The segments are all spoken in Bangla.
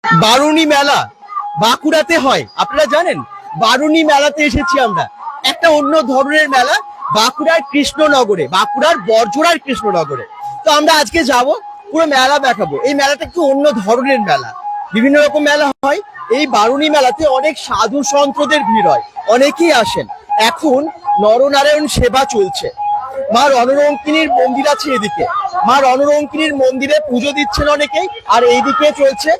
বারুণী মেলা বাঁকুড়াতে হয়, আপনারা জানেন? বারুণী মেলাতে এসেছি আমরা, একটা অন্য ধরনের মেলা, বাঁকুড়ার কৃষ্ণনগরে, বাঁকুড়ার বড়জোড়ার কৃষ্ণনগরে। তো আমরা আজকে যাব, পুরো মেলা দেখাবো। এই মেলাটা একটু অন্য ধরনের মেলা, বিভিন্ন রকম মেলা হয়। এই বারুণী মেলাতে অনেক সাধু সন্তদের ভিড় হয়, অনেকেই আসেন। এখন নরনারায়ণ সেবা চলছে, মা রণরঙ্কিনীর মন্দির আছে এদিকে, মা রণরঙ্কিনীর মন্দিরে পুজো দিচ্ছেন অনেকেই, আর এইদিকে চলছে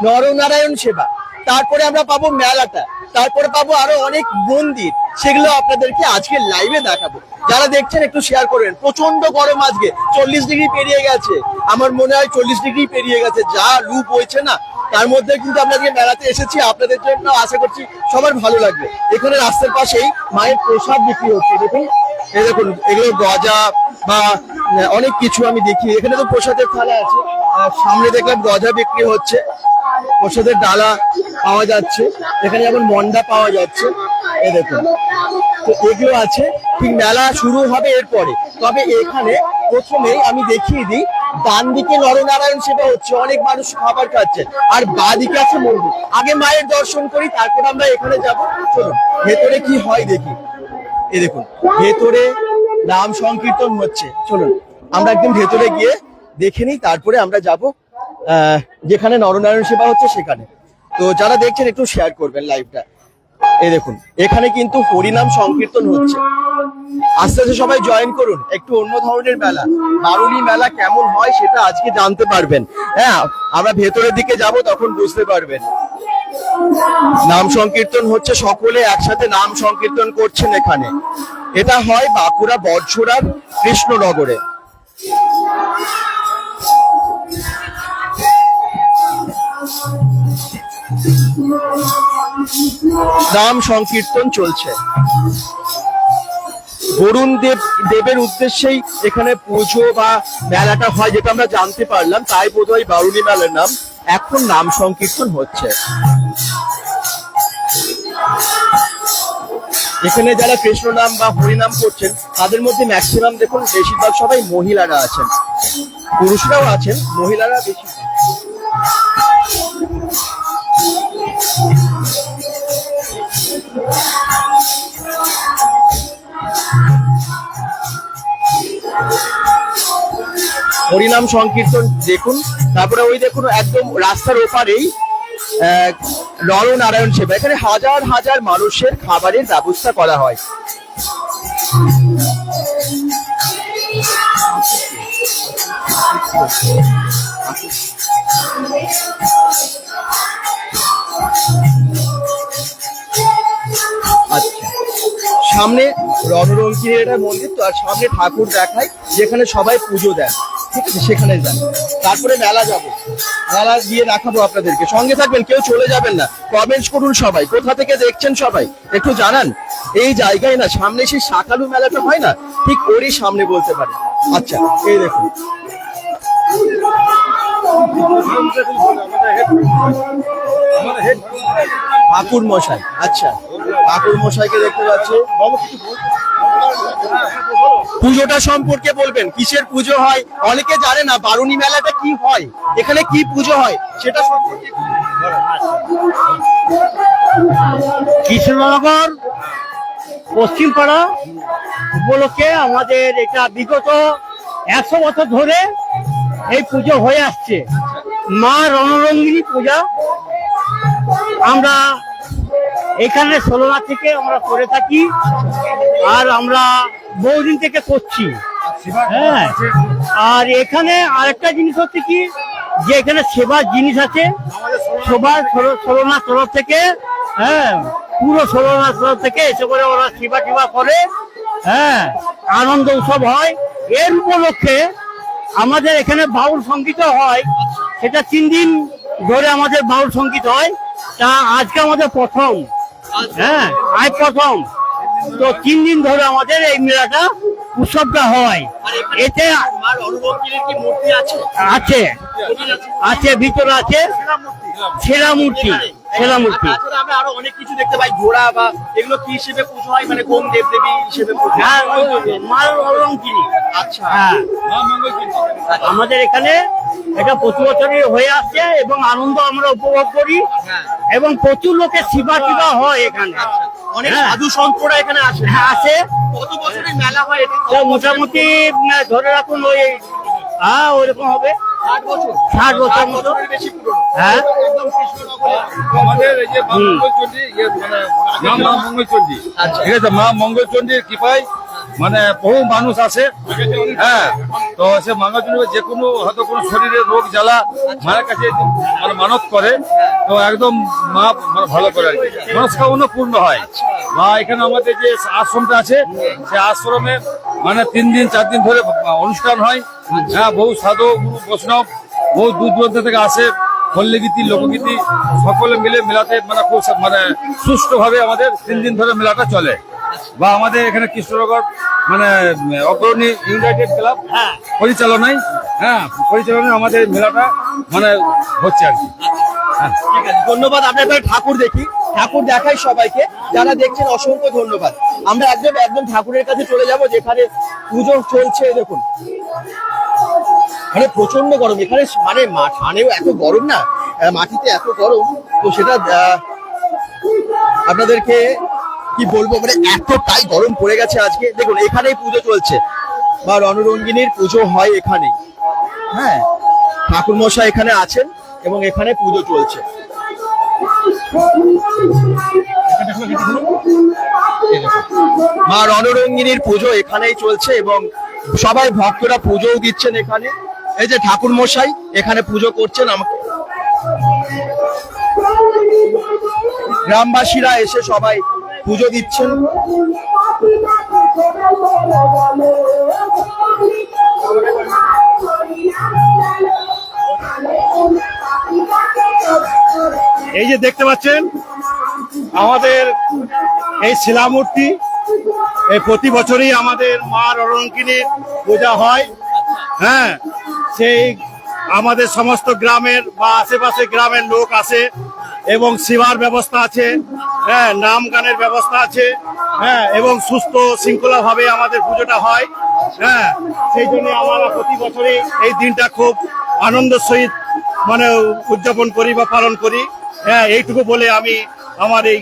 নরনারায়ণ সেবা। তারপরে আমরা পাবো মেলাটা, তারপরে পাবো আরো অনেক মন্দির, সেগুলো আপনাদেরকে আজকে লাইভে দেখাবো। যারা দেখছেন একটু শেয়ার করবেন। প্রচন্ড গরম, আজকে 40 ডিগ্রি পেরিয়ে গেছে, আমার মনে হয় 40 ডিগ্রি পেরিয়ে গেছে, যা লুপ হয়েছে না। তার মধ্যে কিন্তু আপনাদের মেলাতে এসেছি আপনাদের জন্য, আশা করছি সবার ভালো লাগবে। এখানে রাস্তার পাশেই মায়ের প্রসাদ বিক্রি হচ্ছে, দেখুন এই দেখুন, এগুলো গজা বা অনেক কিছু আমি দেখি। এখানে তো প্রসাদের থালা আছে, সামনে দেখলাম গজা বিক্রি হচ্ছে, প্রসাদের ডালা পাওয়া যাচ্ছে, এখানে যেমন মন্ডা পাওয়া যাচ্ছে, এই দেখুন। তো এগুলো আছে, ঠিক মেলা শুরু হবে এরপরে। তবে এখানে প্রথমেই আমি দেখিয়ে দিই, ডান দিকে নরনারায়ণ সেবা হচ্ছে, অনেক মানুষ খাবার খাচ্ছে, আর বাঁ দিকে আছে মন্দির। আগে মায়ের দর্শন করি, তারপর আমরা এখানে যাব। চলুন ভেতরে কি হয় দেখি। এই দেখুন, ভেতরে নাম সংকীর্তন হচ্ছে। চলুন আমরা একদম ভেতরে গিয়ে দেখে নিই, তারপরে আমরা যাব যেখানে নরনারায়ণ সেবা হচ্ছে সেখানে। তো যারা দেখছেন একটু শেয়ার করবেন লাইভটা। এই দেখুন, এখানে কিন্তু হরিনাম সংকীর্তন হচ্ছে, আস্তে আস্তে সবাই জয়েন করুন। একটু অন্য ধরনের মেলা, বারুণী মেলা কেমন হয় সেটা আজকে জানতে পারবেন। হ্যাঁ, আমরা ভেতরের দিকে যাব, তখন বুঝতে পারবেন। নাম সংকীর্তন হচ্ছে, সকলে একসাথে নাম সংকীর্তন করছেন এখানে। এটা হয় বাঁকুড়া বড়জোড়ার কৃষ্ণনগরে। নাম সংকীর্তন চলছে, বরুণ দেবের উদ্দেশ্যেই এখানে পুজো বা মেলাটা হয়, যেটা আমরা জানতে পারলাম। তাই বোধহয় বারুণী মেলার নাম। এখন নাম সংকীর্তন হচ্ছে। এখানে যারা কৃষ্ণ নাম বা হরিনাম করছেন, তাদের মধ্যে ম্যাক্সিমাম দেখুন, বেশিরভাগ সবাই মহিলারা আছেন, পুরুষরাও আছেন, মহিলারা বেশি। হরিনাম সংকীর্তন দেখুন, তারপরে ওই দেখুন একদম রাস্তার ওপারেই নরনারায়ণ সেবা। এখানে হাজার হাজার মানুষের খাবারের ব্যবস্থা করা হয়। আচ্ছা, সামনে রণরঙ্কিনীর একটা মন্দির, তো আর সামনে ঠাকুর দেখায়, যেখানে সবাই পুজো দেয়। ঠিক আছে, সেখানে যান, তারপরে মেলা যাবো, মেলা গিয়ে দেখাবো আপনাদেরকে। সঙ্গে থাকবেন, কেউ চলে যাবেন না। কমেন্টস করুন সবাই, কোথা থেকে দেখছেন সবাই একটু জানান। এই জায়গায় না, সামনে সেই শাকালু মেলাটা হয় না, ঠিক ওরই সামনে বলতে পারে। আচ্ছা, এই দেখুন ঠাকুর মশাই। আচ্ছা, ঠাকুর মশাইকে দেখতে পাচ্ছি। পুজোটা সম্পর্কে বলবেন, কিসের পুজো হয়? অনেকে জানে না বারুণী মেলাটা কি হয়, এখানে কি পুজো হয় সেটা সম্পর্কে। কৃষ্ণনগর পশ্চিমপাড়া উপলক্ষে আমাদের এটা বিগত 100 বছর ধরে এই পুজো হয়ে আসছে, মা রণরঙ্গিনী পূজা। আমরা এখানে 16 থেকে আমরা করে থাকি, আর আমরা বহুদিন থেকে করছি। হ্যাঁ, আর এখানে আরেকটা জিনিস হচ্ছে কি, যে এখানে সেবার জিনিস আছে, সবার 16 তরফ থেকে, হ্যাঁ, পুরো 16 তরফ থেকে এসে করে ওরা সেবা টেবা করে। হ্যাঁ, আনন্দ উৎসব হয়। এর উপলক্ষে আমাদের এখানে বাউল সঙ্গীত হয়, সেটা 3 দিন ধরে আমাদের বাউল সঙ্গীত হয়। তা আজকে আমাদের প্রথম, হ্যাঁ আজ প্রথম। তো 3 দিন ধরে আমাদের এই মেলাটা উৎসবটা হয়। এতে আছে আছে ভিতরে আছে সেরা মূর্তি, সেরা মূর্তি। আরো অনেক কিছু দেখতে পাই, ঘোড়া বা এগুলো কি হিসেবে পুজো হয়, মানে কোন দেব দেবী হিসেবে পুজো? হ্যাঁ, মা রণরঙ্কিনী। আচ্ছা, হ্যাঁ, আমাদের এখানে এটা প্রতি বছরই হয়ে আসছে এবং আনন্দ আমরা উপভোগ করি এবং প্রচুর লোকের সেবা টিবা হয় এখানে। অনেক হ্যাঁ। সাধু সন্তরা এখানে আসে। হ্যাঁ, আছে। কত বছরের মেলা হয় এটা? তো মোটামুটি ধরে রাখুন ওই ওইরকম হবে 60 বছর। 60 বছর মতো। বছরের বেশি পুরনো। হ্যাঁ। একদম কৃষ্ণনগরে। আমাদের এই যে মা মঙ্গলচণ্ডী মা মঙ্গলচণ্ডী, আচ্ছা। ঠিক আছে, মা মঙ্গলচণ্ডীর কৃপায় মানে বহু মানুষ আসে। হ্যাঁ, তো সে মঙ্গলচণ্ডী যে কোনো হয়তো কোনো শরীরে রোগ জ্বালা মায়ের কাছে মানে মানত করে, তো একদম মা মানে ভালো করে আর কি, মনস্কামনা পূর্ণ হয়। মা এখানে আমাদের যে আশ্রমটা আছে, সে আশ্রমে মানে 3 দিন 4 দিন ধরে অনুষ্ঠান হয়। হ্যাঁ, বহু সাধু গুরু বৈষ্ণব বহু দূর দূরান্ত থেকে আসে, পল্লীগীতি লোকগীতি সকলে মিলে মেলাতে মানে খুব মানে সুষ্ঠুভাবে আমাদের 3 দিন ধরে মেলাটা চলে। বা আমাদের এখানে কৃষ্ণনগর মানে অগ্রণী ইউনাইটেড ক্লাব পরিচালনায় আমাদের মেলাটা মানে হচ্ছে আর কি। ঠিক আছে, ধন্যবাদ। আমরা এবার ঠাকুর দেখি, ঠাকুর দেখাই সবাইকে, যারা দেখছেন অসংখ্য ধন্যবাদ। আমরা একদম ঠাকুরের কাছে চলে যাব, যেখানে পুজো চলছে। দেখুন মানে প্রচন্ড গরম এখানে, মানে মাঠেও এত গরম না, মাটিতে এত গরম, তো সেটা আপনাদেরকে কি বলবো, মানে এতটাই গরম পড়ে গেছে আজকে। দেখুন এখানেই পুজো চলছে, বা রণরঙ্গিনীর পুজো হয় এখানেই। হ্যাঁ, ঠাকুর মশাই এখানে আছেন এবং এখানে পুজো চলছে। মা রণরঙ্গিনীর পুজো এখানেই চলছে এবং সবাই ভক্তরা পুজোও দিচ্ছেন এখানে। এই যে ঠাকুর মশাই এখানে পুজো করছেন, আমাকে গ্রামবাসীরা এসে সবাই পুজো দিচ্ছেন। এই যে দেখতে পাচ্ছেন আমাদের এই শিলামূর্তি, এই প্রতি বছরই আমাদের মা রণরঙ্গিনীর পূজা হয়। হ্যাঁ, সেই আমাদের সমস্ত গ্রামের বা আশেপাশে গ্রামের লোক আসে এবং সেবার ব্যবস্থা আছে। হ্যাঁ, নাম গানের ব্যবস্থা আছে। হ্যাঁ, এবং সুস্থ শৃঙ্খলা ভাবে আমাদের পুজোটা হয়। হ্যাঁ, সেই জন্য আমরা প্রতি বছরই এই দিনটা খুব আনন্দের সহিত মানে উদযাপন করি বা পালন করি। হ্যাঁ, এইটুকু বলে আমি আমার এই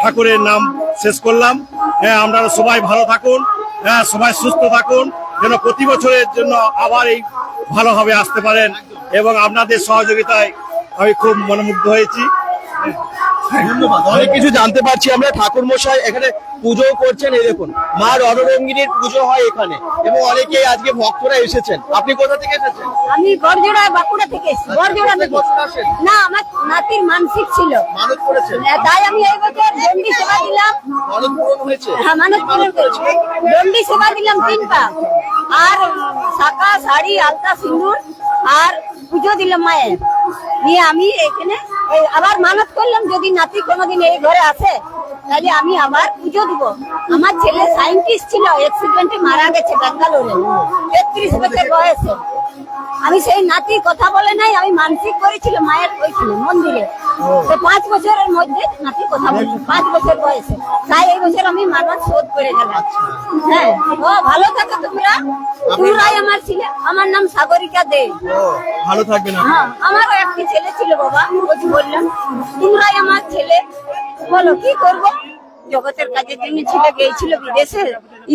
ঠাকুরের নাম শেষ করলাম। হ্যাঁ, আপনারা সবাই ভালো থাকুন, হ্যাঁ সবাই সুস্থ থাকুন, যেন প্রতি বছরের জন্য আবার এই ভালোভাবে আসতে পারেন, এবং আপনাদের সহযোগিতায় আমি খুব মনোমুগ্ধ হয়েছি। ধন্যবাদ। অনেক কিছু জানতে পারছি আমরা। ঠাকুর মশাই এখানে পুজো করছেন, এই দেখুন মা রণরঙ্গিনীর পুজো হয় এখানে এবং অনেকেই আজকে ভক্তরা এসেছেন। আপনি কোথা থেকে এসেছেন? আমি বড়জোড়া বাঁকুড়া থেকে এসেছি। বড়জোড়া প্রত্যেক থেকে। বছর আসেন? না, আমার নাতির মানসিক ছিল, মানত করেছেন? তাই আমি এই বছর দণ্ডি সেবা দিলাম। মানত পূরণ হয়েছে? হ্যাঁ, মানত পূরণ করেছি। দণ্ডি সেবা দিলাম 3 পা, আর শাঁখা শাড়ি আলতা সিঁদুর আর পুজো দিলাম মায়ের। নিয়ে আমি এখানে আবার মানত করলাম, যদি নাতি কোনোদিন এই ঘরে আসে তাহলে আমি আবার পুজো দিব। আমার ছেলে সায়েন্টিস্ট ছিল, অ্যাক্সিডেন্টে মারা গেছে ব্যাঙ্গালোরে 33 বছর বয়সে। আমি সেই নাতি কথা বলে নাই, আমি মানসিক করেছিল মায়ের ওইখানে মন্দিরে। তো 5 বছরের মধ্যে নাতি কথা বলছে, 5 বছর বয়সে। তাই এই বছর আমি মানত শোধ করে গেলাম। হ্যাঁ, ও ভালো থাকো তোমরাই আমার ছিল। আমার নাম সাগরিকা দে। ভালো থাকবেন আপনি। হ্যাঁ, আমারও একটি ছেলে ছিল বাবা, ওই বললাম তোমরাই আমার ছেলে। বলো কি করব, জগতের কাজের জন্য ছেলে গিয়েছিল বিদেশে,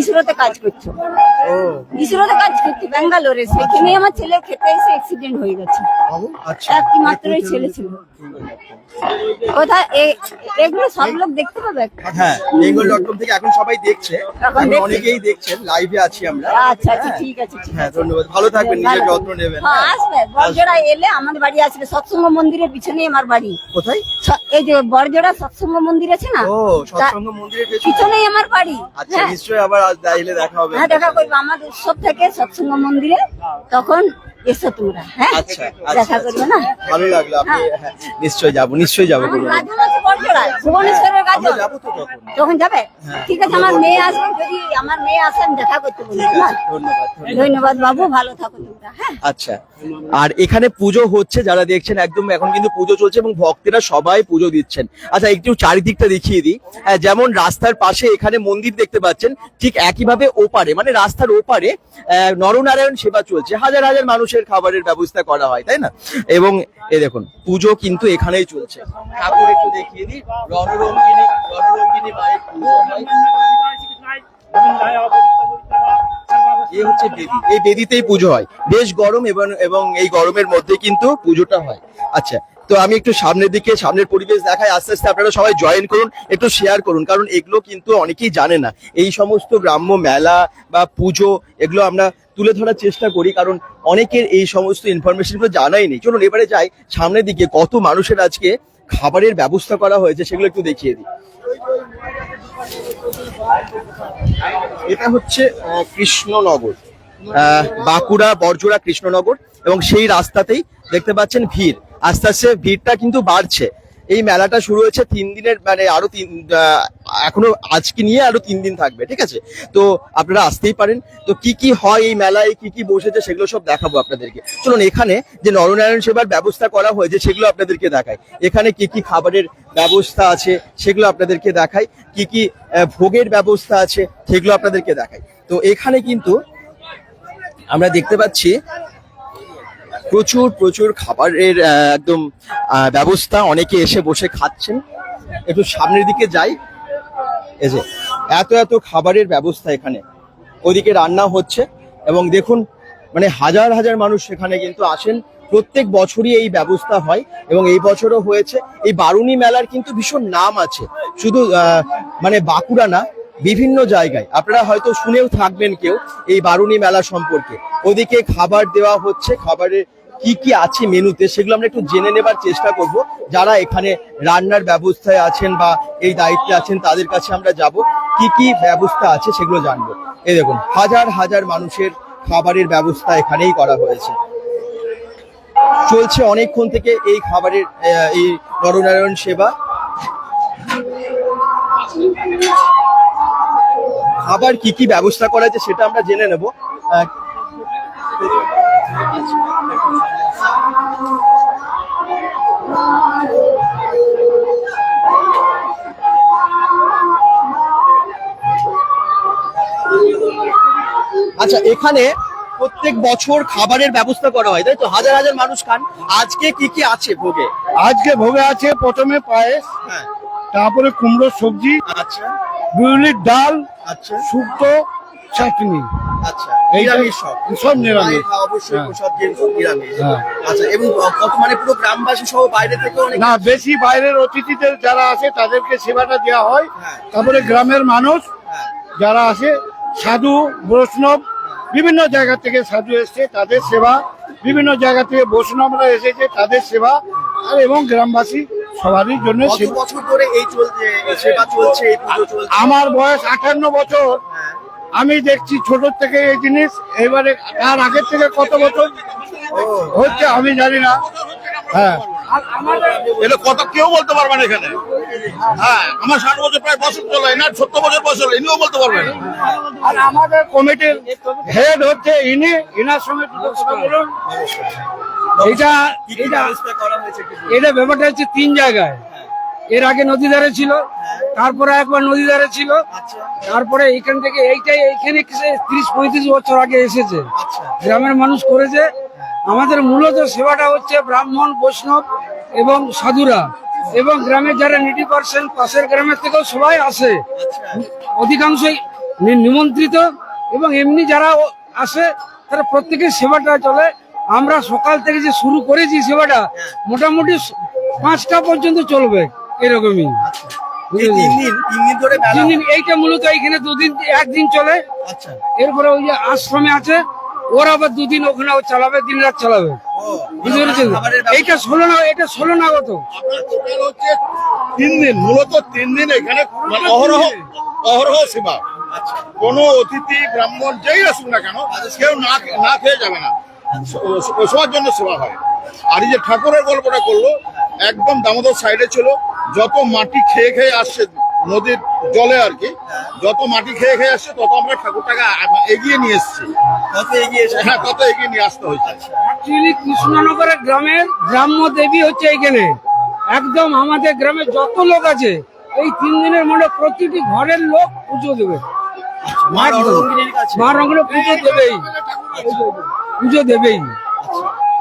ইসরোতে কাজ করছো। ইসরোতে কাজ করতো ব্যাঙ্গালোরে, সেখানে আমার ছেলে খেতে এসে অ্যাক্সিডেন্ট হয়ে গেছে। আচ্ছা, একটি মাত্রই ছেলে ছিল। কোথায় এগুলো সব লোক দেখতে পাবে? হ্যাঁ, বেঙ্গল.com থেকে এখন সবাই দেখছে, এখন এখন দেখছে। অনেকেই দেখছেন, লাইভে আছি আমরা। আচ্ছা আচ্ছা, হ্যাঁ। ঠিক আছে ঠিক হ্যাঁ, আছে। ধন্যবাদ। ভালো থাকবেন, নিজের ভালো। যত্ন নেবেন। হ্যাঁ, আসবে বড়জোড়া এলে আমাদের বাড়ি আসবে। সৎসঙ্গ মন্দিরের পিছনেই আমার বাড়ি। কোথায়? এই যে বড়জোড়া সৎসঙ্গ মন্দির আছে না, ও, সৎসঙ্গ মন্দিরের পেছনে। পিছনেই আমার বাড়ি। আচ্ছা, হ্যাঁ নিশ্চয়ই আবার এলে দেখা হবে। হ্যাঁ, দেখা করবো আমার উৎসব থেকে সৎসঙ্গ মন্দিরে, তখন এসো তোমরা। হ্যাঁ, আচ্ছা, দেখা করবে না? ভালো লাগলো। আপনি হ্যাঁ। হ্যাঁ, নিশ্চয়ই যাবো, নিশ্চয়ই যাবো। আমার রাজা বড়জোড়ায় ভুবনেশ্বরের কাছে। আমরা যাবো তো তখন। তখন যাবে? ঠিক আছে, আমার মেয়ে আসবে, যদি আমার মেয়ে আসে আমি দেখা করতে বলবো। ধন্যবাদ বাবু, ভালো থাকো তোমরা। হ্যাঁ, আচ্ছা, আর এখানে পুজো হচ্ছে, যারা দেখছেন একদম এখন কিন্তু পুজো চলছে এবং ভক্তেরা সবাই পুজো দিচ্ছেন। আচ্ছা, একটু চারিদিকটা দেখিয়ে দিই। যেমন রাস্তার পাশে এখানে মন্দির দেখতে পাচ্ছেন, ঠিক একইভাবে ওপারে মানে রাস্তার ওপারে নরনারায়ণ সেবা চলছে। হাজার হাজার মানুষের খাবারের ব্যবস্থা করা হয়, তাই না? এবং এই দেখুন পুজো কিন্তু এখানেই চলছে। ঠাকুর একটু দেখিয়ে দিই, রণরঙ্গিনী মায়ের পুজো হয়। এই হচ্ছে বেদি, এই বেদিতেই পুজো হয়। বেশ গরম এবং এই গরমের মধ্যে কিন্তু পুজোটা হয়। আচ্ছা, তো আমি একটু সামনের দিকে, সামনের পরিবেশ দেখাই, আস্তে আস্তে আপনারা সবাই জয়েন করুন, একটু শেয়ার করুন, কারণ এগুলো কিন্তু অনেকেই জানে না। এই সমস্ত গ্রাম্য মেলা বা পুজো এগুলো আমরা তুলে ধরার চেষ্টা করি, কারণ অনেকের এই সমস্ত ইনফরমেশন গুলো জানাই নেই। চলুন এবারে যাই সামনের দিকে, কত মানুষের আজকে খাবারের ব্যবস্থা করা হয়েছে সেগুলো একটু দেখিয়ে দিই। এটা হচ্ছে কৃষ্ণনগর, বাঁকুড়া বড়জোড়া কৃষ্ণনগর, এবং সেই রাস্তাতেই দেখতে পাচ্ছেন ভিড়। আস্তে আস্তে ভিড়টা কিন্তু বাড়ছে। এই মেলাটা শুরু হয়েছে 3 দিনের, মানে আরো এখনো আজকে নিয়ে আরো 3 দিন থাকবে, ঠিক আছে? তো আপনারা আসতেই পারেন। তো কি কি হয় এই মেলায়, কি কি বসেছে সেগুলো সব দেখাবো আপনাদেরকে। চলুন এখানে যে নরনারায়ণ সেবার ব্যবস্থা করা হয়েছে সেগুলো আপনাদেরকে দেখাই। এখানে কি কি খাবারের ব্যবস্থা আছে সেগুলো আপনাদেরকে দেখাই, কি কি ভোগের ব্যবস্থা আছে সেগুলো আপনাদেরকে দেখাই। তো এখানে কিন্তু আমরা দেখতে পাচ্ছি প্রচুর প্রচুর খাবারের একদম ব্যবস্থা, অনেকে এসে বসে খাচ্ছেন। একটু সামনের দিকে যাই, এই যে এত এত খাবারের ব্যবস্থা এখানে, ওইদিকে রান্না হচ্ছে এবং দেখুন মানে হাজার হাজার মানুষ সেখানে কিন্তু আসেন। প্রত্যেক বছরই এই ব্যবস্থা হয় এবং এই বছরও হয়েছে। এই বারুণী মেলার কিন্তু ভীষণ নাম আছে, শুধু মানে বাঁকুড়া না, বিভিন্ন জায়গায় আপনারা হয়তো শুনেও থাকবেন কেউ এই বারুণী মেলা সম্পর্কে। ওদিকে খাবার দেওয়া হচ্ছে, খাবারের কি কি আছে মেনুতে সেগুলো আমরা একটু জেনে নেবার চেষ্টা করব। যারা এখানে রান্নার ব্যবস্থায় আছেন বা এই দায়িত্বে আছেন তাদের কাছে আমরা যাব, কি কি ব্যবস্থা আছে সেগুলো জানবো। এই দেখুন হাজার হাজার মানুষের খাবারের ব্যবস্থা এখানেই করা হয়েছে। চলছে অনেকক্ষণ থেকে এই খাবারের এই নরনারায়ণ সেবা। খাবার কি কি ব্যবস্থা করা আছে সেটা আমরা জেনে নেব। আচ্ছা, এখানে প্রত্যেক বছর খাবারের ব্যবস্থা করা হয়, তাই তো? হাজার হাজার মানুষ খান। আজকে কি কি আছে ভোগে? আজকে ভোগে আছে প্রথমে পায়েস, হ্যাঁ, তারপরে কুমড়োর সবজি, আচ্ছা বিউলির ডাল, আচ্ছা শুক্তো, চাটনি। আচ্ছা, এই নিরামিষ সব? সব নিরামিষ। অবশ্যই হ্যাঁ। সব নিরামিষ। হ্যাঁ। আচ্ছা, এবং কত মানে পুরো গ্রামবাসী সহ বাইরে থেকে অনেক? না, বেশি বাইরের অতিথিদের যারা আছে তাদেরকে সেবাটা দেওয়া হয়। হ্যাঁ। তারপরে গ্রামের মানুষ হ্যাঁ। যারা আছে, সাধু বৈষ্ণব, বিভিন্ন জায়গা থেকে সাধু এসছে তাদের সেবা, বিভিন্ন জায়গা থেকে বৈষ্ণবরা এসেছে তাদের সেবা, আর এবং গ্রামবাসী সবারই জন্য কত সেবা। বছর ধরে এই চলছে, সেবা চলছে, এই পুজো চলছে? আমার বয়স 58 বছর। হ্যাঁ। আমি দেখছি ছোট থেকে এই জিনিস। এবারে তার আগের থেকে কত বছর হচ্ছে আমি জানি না। হ্যাঁ, এটা কত কেউ বলতে পারবে না এখানে। হ্যাঁ, আমার 60 বছর প্রায় বছর চলে না, 70 বছর বয়স হলো, ইনিও বলতে পারবেন। আর আমাদের কমিটির হেড হচ্ছে ইনি, ইনার সঙ্গে দুটো কথা বলুন। এটা কি কি ব্যবস্থা করা হয়েছে একটু বলুন। এটা ব্যাপারটা হচ্ছে 3 জায়গায়। এর আগে নদী ধারে ছিল, তারপরে একবার নদী ধারে ছিল, আচ্ছা তারপরে এখান থেকে এইখানে 30-35 বছর আগে এসেছে, আচ্ছা গ্রামের মানুষ করেছে। আমাদের মূলত সেবাটা হচ্ছে ব্রাহ্মণ, বৈষ্ণব এবং সাধুরা, এবং গ্রামের যারা নিটি পার্সেন্ট পাশের গ্রামের থেকেও সবাই আসে, অধিকাংশই নিমন্ত্রিত, এবং এমনি যারা আসে তারা প্রত্যেকের সেবাটা চলে। আমরা সকাল থেকে যে শুরু করেছি সেবাটা মোটামুটি 5টা পর্যন্ত চলবে এরকমই। এই তিন দিন ধরে মেলা? 3 দিন। এইটা মূলত এইখানে 2 দিন, 1 দিন চলে। আচ্ছা, এরপরে ওই যে আশ্রমে আছে ওরা আবার 2 দিন ওখানে চালাবে, দিন রাত চালাবে। বুঝতে পেরেছেন? এইটা 16 নাগত। হচ্ছে 3 দিন, মূলত 3 দিন এখানে মানে অহরহ সেবা। কোনো অতিথি ব্রাহ্মণ যেই আসুক না কেন, কেউ না খেয়ে যাবে না, সবার জন্য সেবা হয়। আর এই যে ঠাকুরের গল্পটা করলো, একদম দামোদর সাইডে ছিল, যত মাটি খেয়ে খেয়ে আসছে নদীর জলে আর কি, যত মাটি খেয়ে খেয়ে আসছে তত আমরা ঠাকুরটাকে এগিয়ে নিয়ে এসেছি। কত এগিয়ে এসে হ্যাঁ, তত এগিয়ে নিয়ে আসতে হয়েছে। অ্যাকচুয়ালি কৃষ্ণনগরের গ্রামের গ্রাম্য দেবী হচ্ছে এখানে। একদম আমাদের গ্রামে যত লোক আছে এই 3 দিনের মধ্যে প্রতিটি ঘরের লোক পুজো দেবে। মা রণরঙ্গিনীর কাছে। মা রঙের পুজো দেবেই, পুজো দেবেই।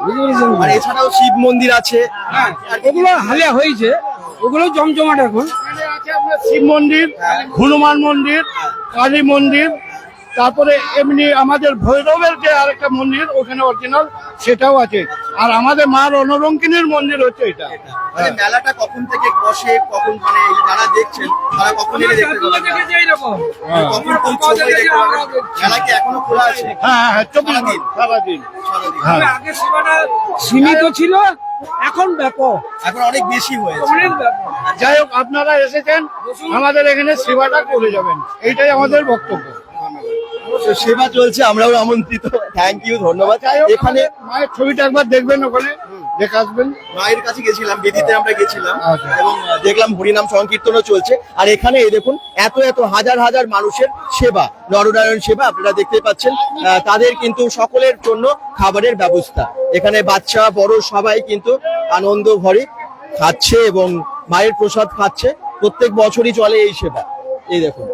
বুঝতে পেরেছেন? আর এছাড়াও শিব মন্দির আছে। হ্যাঁ, ওগুলো হালে হয়েছে, ওগুলো জমজমাট এখন। এখানে আছে আপনার শিব মন্দির, হনুমান মন্দির, কালী মন্দির, তারপরে এমনি আমাদের ভৈরবের যে আরেকটা মন্দির ওখানে অরিজিনাল সেটাও আছে। আর আমাদের মা রণরঙ্কিনীর মন্দির হচ্ছে এটা। মানে মেলাটা কখন থেকে বসে, কখন মানে এই যারা দেখছেন তারা কখন এলে দেখতে পাবেন? দেখেছি এইরকম। কখন কোন সময় দেখতে পাবেন? মেলা কি এখনো খোলা আছে? হ্যাঁ হ্যাঁ, 24 সারাদিন? সারাদিন। সারাদিন। হ্যাঁ। আগে সেবাটা সীমিত ছিল, এখন ব্যাপক, এখন অনেক বেশি হয়েছে। অনেক ব্যাপক। যাই হোক, আপনারা এসেছেন, আমাদের এখানে সেবাটা করে যাবেন, এইটাই আমাদের বক্তব্য। তো সেবা চলছে, আমরাও আমন্ত্রিত। থ্যাংক ইউ, ধন্যবাদ। এখানে মায়ের ছবিটা একবার দেখবেন, ওখানে দেখে আসবেন। মায়ের কাছে গেছিলাম, বেদিতে আমরা গেছিলাম আচ্ছা। এবং দেখলাম হরিনাম সংকীর্তনও চলছে। আর এখানে এই দেখুন এত এত হাজার হাজার মানুষের সেবা, নরনারায়ণ সেবা আপনারা দেখতে পাচ্ছেন। তাদের কিন্তু সকলের জন্য খাবারের ব্যবস্থা। এখানে বাচ্চা বড় সবাই কিন্তু আনন্দ ভরে খাচ্ছে এবং মায়ের প্রসাদ খাচ্ছে। প্রত্যেক বছরই চলে এই সেবা। এই দেখুন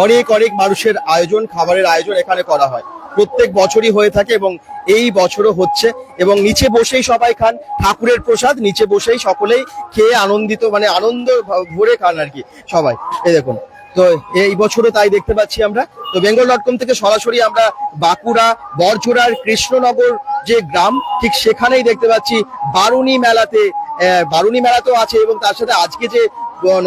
অনেক অনেক মানুষের আয়োজন, খাবারের আয়োজন এখানে করা হয়, প্রত্যেক বছরই হয়ে থাকে এবং এই বছরও হচ্ছে। এবং নিচে বসেই সবাই খান ঠাকুরের প্রসাদ, নিচে বসেই সকলেই খেয়ে আনন্দিত, মানে আনন্দ ভরে খান আর কি সবাই। এই দেখুন, তো এই বছরও তাই দেখতে পাচ্ছি আমরা। তো bengal.com থেকে সরাসরি আমরা বাঁকুড়া বরজোড়ার কৃষ্ণনগর যে গ্রাম, ঠিক সেখানেই দেখতে পাচ্ছি বারুণী মেলাতে। বারুণী মেলা তো আছে এবং তার সাথে আজকে যে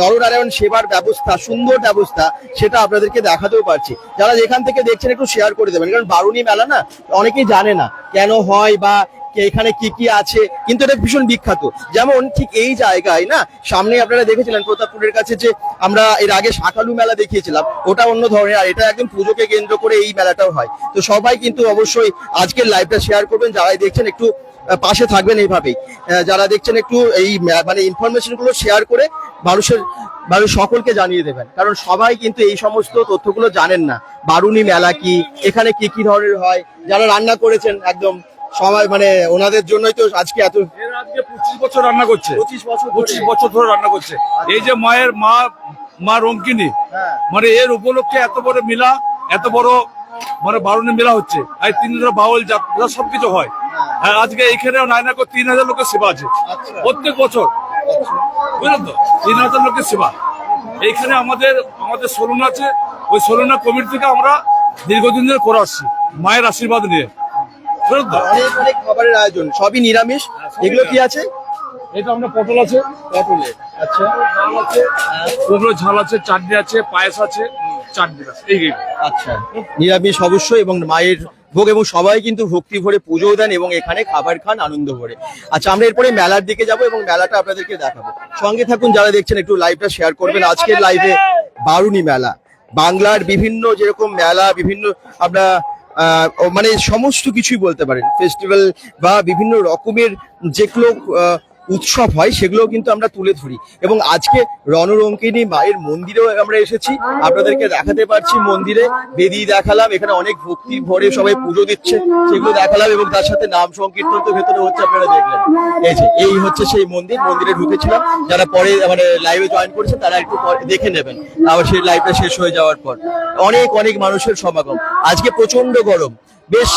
নরনারায়ণ সেবার ব্যবস্থা, সুন্দর ব্যবস্থা, সেটা আপনাদেরকে দেখাতেও পারছি। যারা যেখান থেকে দেখছেন একটু শেয়ার করে দেবেন, কারণ বারুণী মেলা না অনেকেই জানে না কেন হয় বা এখানে কি কি আছে, কিন্তু এটা ভীষণ বিখ্যাত। যেমন ঠিক এই জায়গায় না, সামনে আপনারা দেখেছিলেন প্রতাপপুরের কাছে যে আমরা এর আগে শাকালু মেলা দেখিয়েছিলাম, ওটা অন্য ধরনের, আর এটা একদম পুজোকে কেন্দ্র করে এই মেলাটাও হয়। তো সবাই কিন্তু অবশ্যই আজকের লাইভটা শেয়ার করবেন, যারাই দেখছেন একটু পাশে থাকবেন এইভাবেই। যারা দেখছেন একটু এই মানে ইনফরমেশন গুলো শেয়ার করে মানুষ সকলকে জানিয়ে দেবেন, কারণ সবাই কিন্তু এই সমস্ত তথ্যগুলো জানেন না। বারুণী মেলা কি, এখানে কি কি ধরনের হয়, যারা রান্না করেছেন একদম সবাই, মানে ওনাদের জন্যই তো আজকে এত। এর আজকে 25 বছর রান্না করছে, 25 বছর 25 বছর ধরে রান্না করছে। এই যে মায়ের মা রঙ্কিনী, হ্যাঁ। মানে এর উপলক্ষে এত বড় মেলা, এত বড় মানে বারুণী মেলা হচ্ছে। আর 3 দিনের বাউল যাত্রা সবকিছু হয়। আর আজকে এখানে নাইনাকো 3000 লোকের সেবা আছে আচ্ছা। প্রত্যেক বছর, বুঝলেন তো? 3000 লোকের সেবা এইখানে। আমাদের সলুন আছে, ওই সলুনা কমিটি থেকে আমরা দীর্ঘদিন ধরে করে আসছি মায়ের আশীর্বাদ নিয়ে, বুঝলেন তো? অনেক অনেক খাবারের আয়োজন, সবই নিরামিষ। এগুলো কি আছে? এটা আমরা পটল আছে, পটলের। আচ্ছা ডাল আছে, কুমড়ো ঝাল আছে, চাটনি আছে, পায়েস আছে, চাটনি আছে, এই আচ্ছা, নিরামিষ অবশ্যই এবং মায়ের ভোগ, এবং সবাই কিন্তু ভক্তি ভরে পুজো দেন এবং এখানে খাবার খান আনন্দ ভরে। আচ্ছা, আমরা এরপরে মেলার দিকে যাব এবং মেলাটা আপনাদেরকে দেখাবো। সঙ্গে থাকুন, যারা দেখছেন একটু লাইভটা শেয়ার করবেন। আজকের লাইভে বারুণী মেলা, বাংলার বিভিন্ন যেরকম মেলা, বিভিন্ন আমরা মানে সমস্ত কিছুই বলতে পারেন, ফেস্টিভ্যাল বা বিভিন্ন রকমের যেগুলো উৎসব হয় সেগুলো কিন্তু আমরা তুলে ধরি। এবং আজকে রণরঙ্কিনী মায়ের মন্দিরেও আমরা এসেছি, আপনাদেরকে দেখাতে পারছি। মন্দিরে বেদি দেখালাম, এখানে অনেক ভক্তি ভরে সবাই পুজো দিচ্ছে, সেগুলো দেখালাম। এবং তার সাথে নাম সংকীর্তন তো ভেতরে হচ্ছে, আপনারা দেখলেন। এই হচ্ছে সেই মন্দিরে ঢুকেছিলাম। যারা পরে মানে লাইভে জয়েন করেছে তারা একটু পরে দেখে নেবেন, আবার সেই লাইভটা শেষ হয়ে যাওয়ার পর। অনেক অনেক মানুষের সমাগম। আজকে প্রচন্ড গরম, বেশ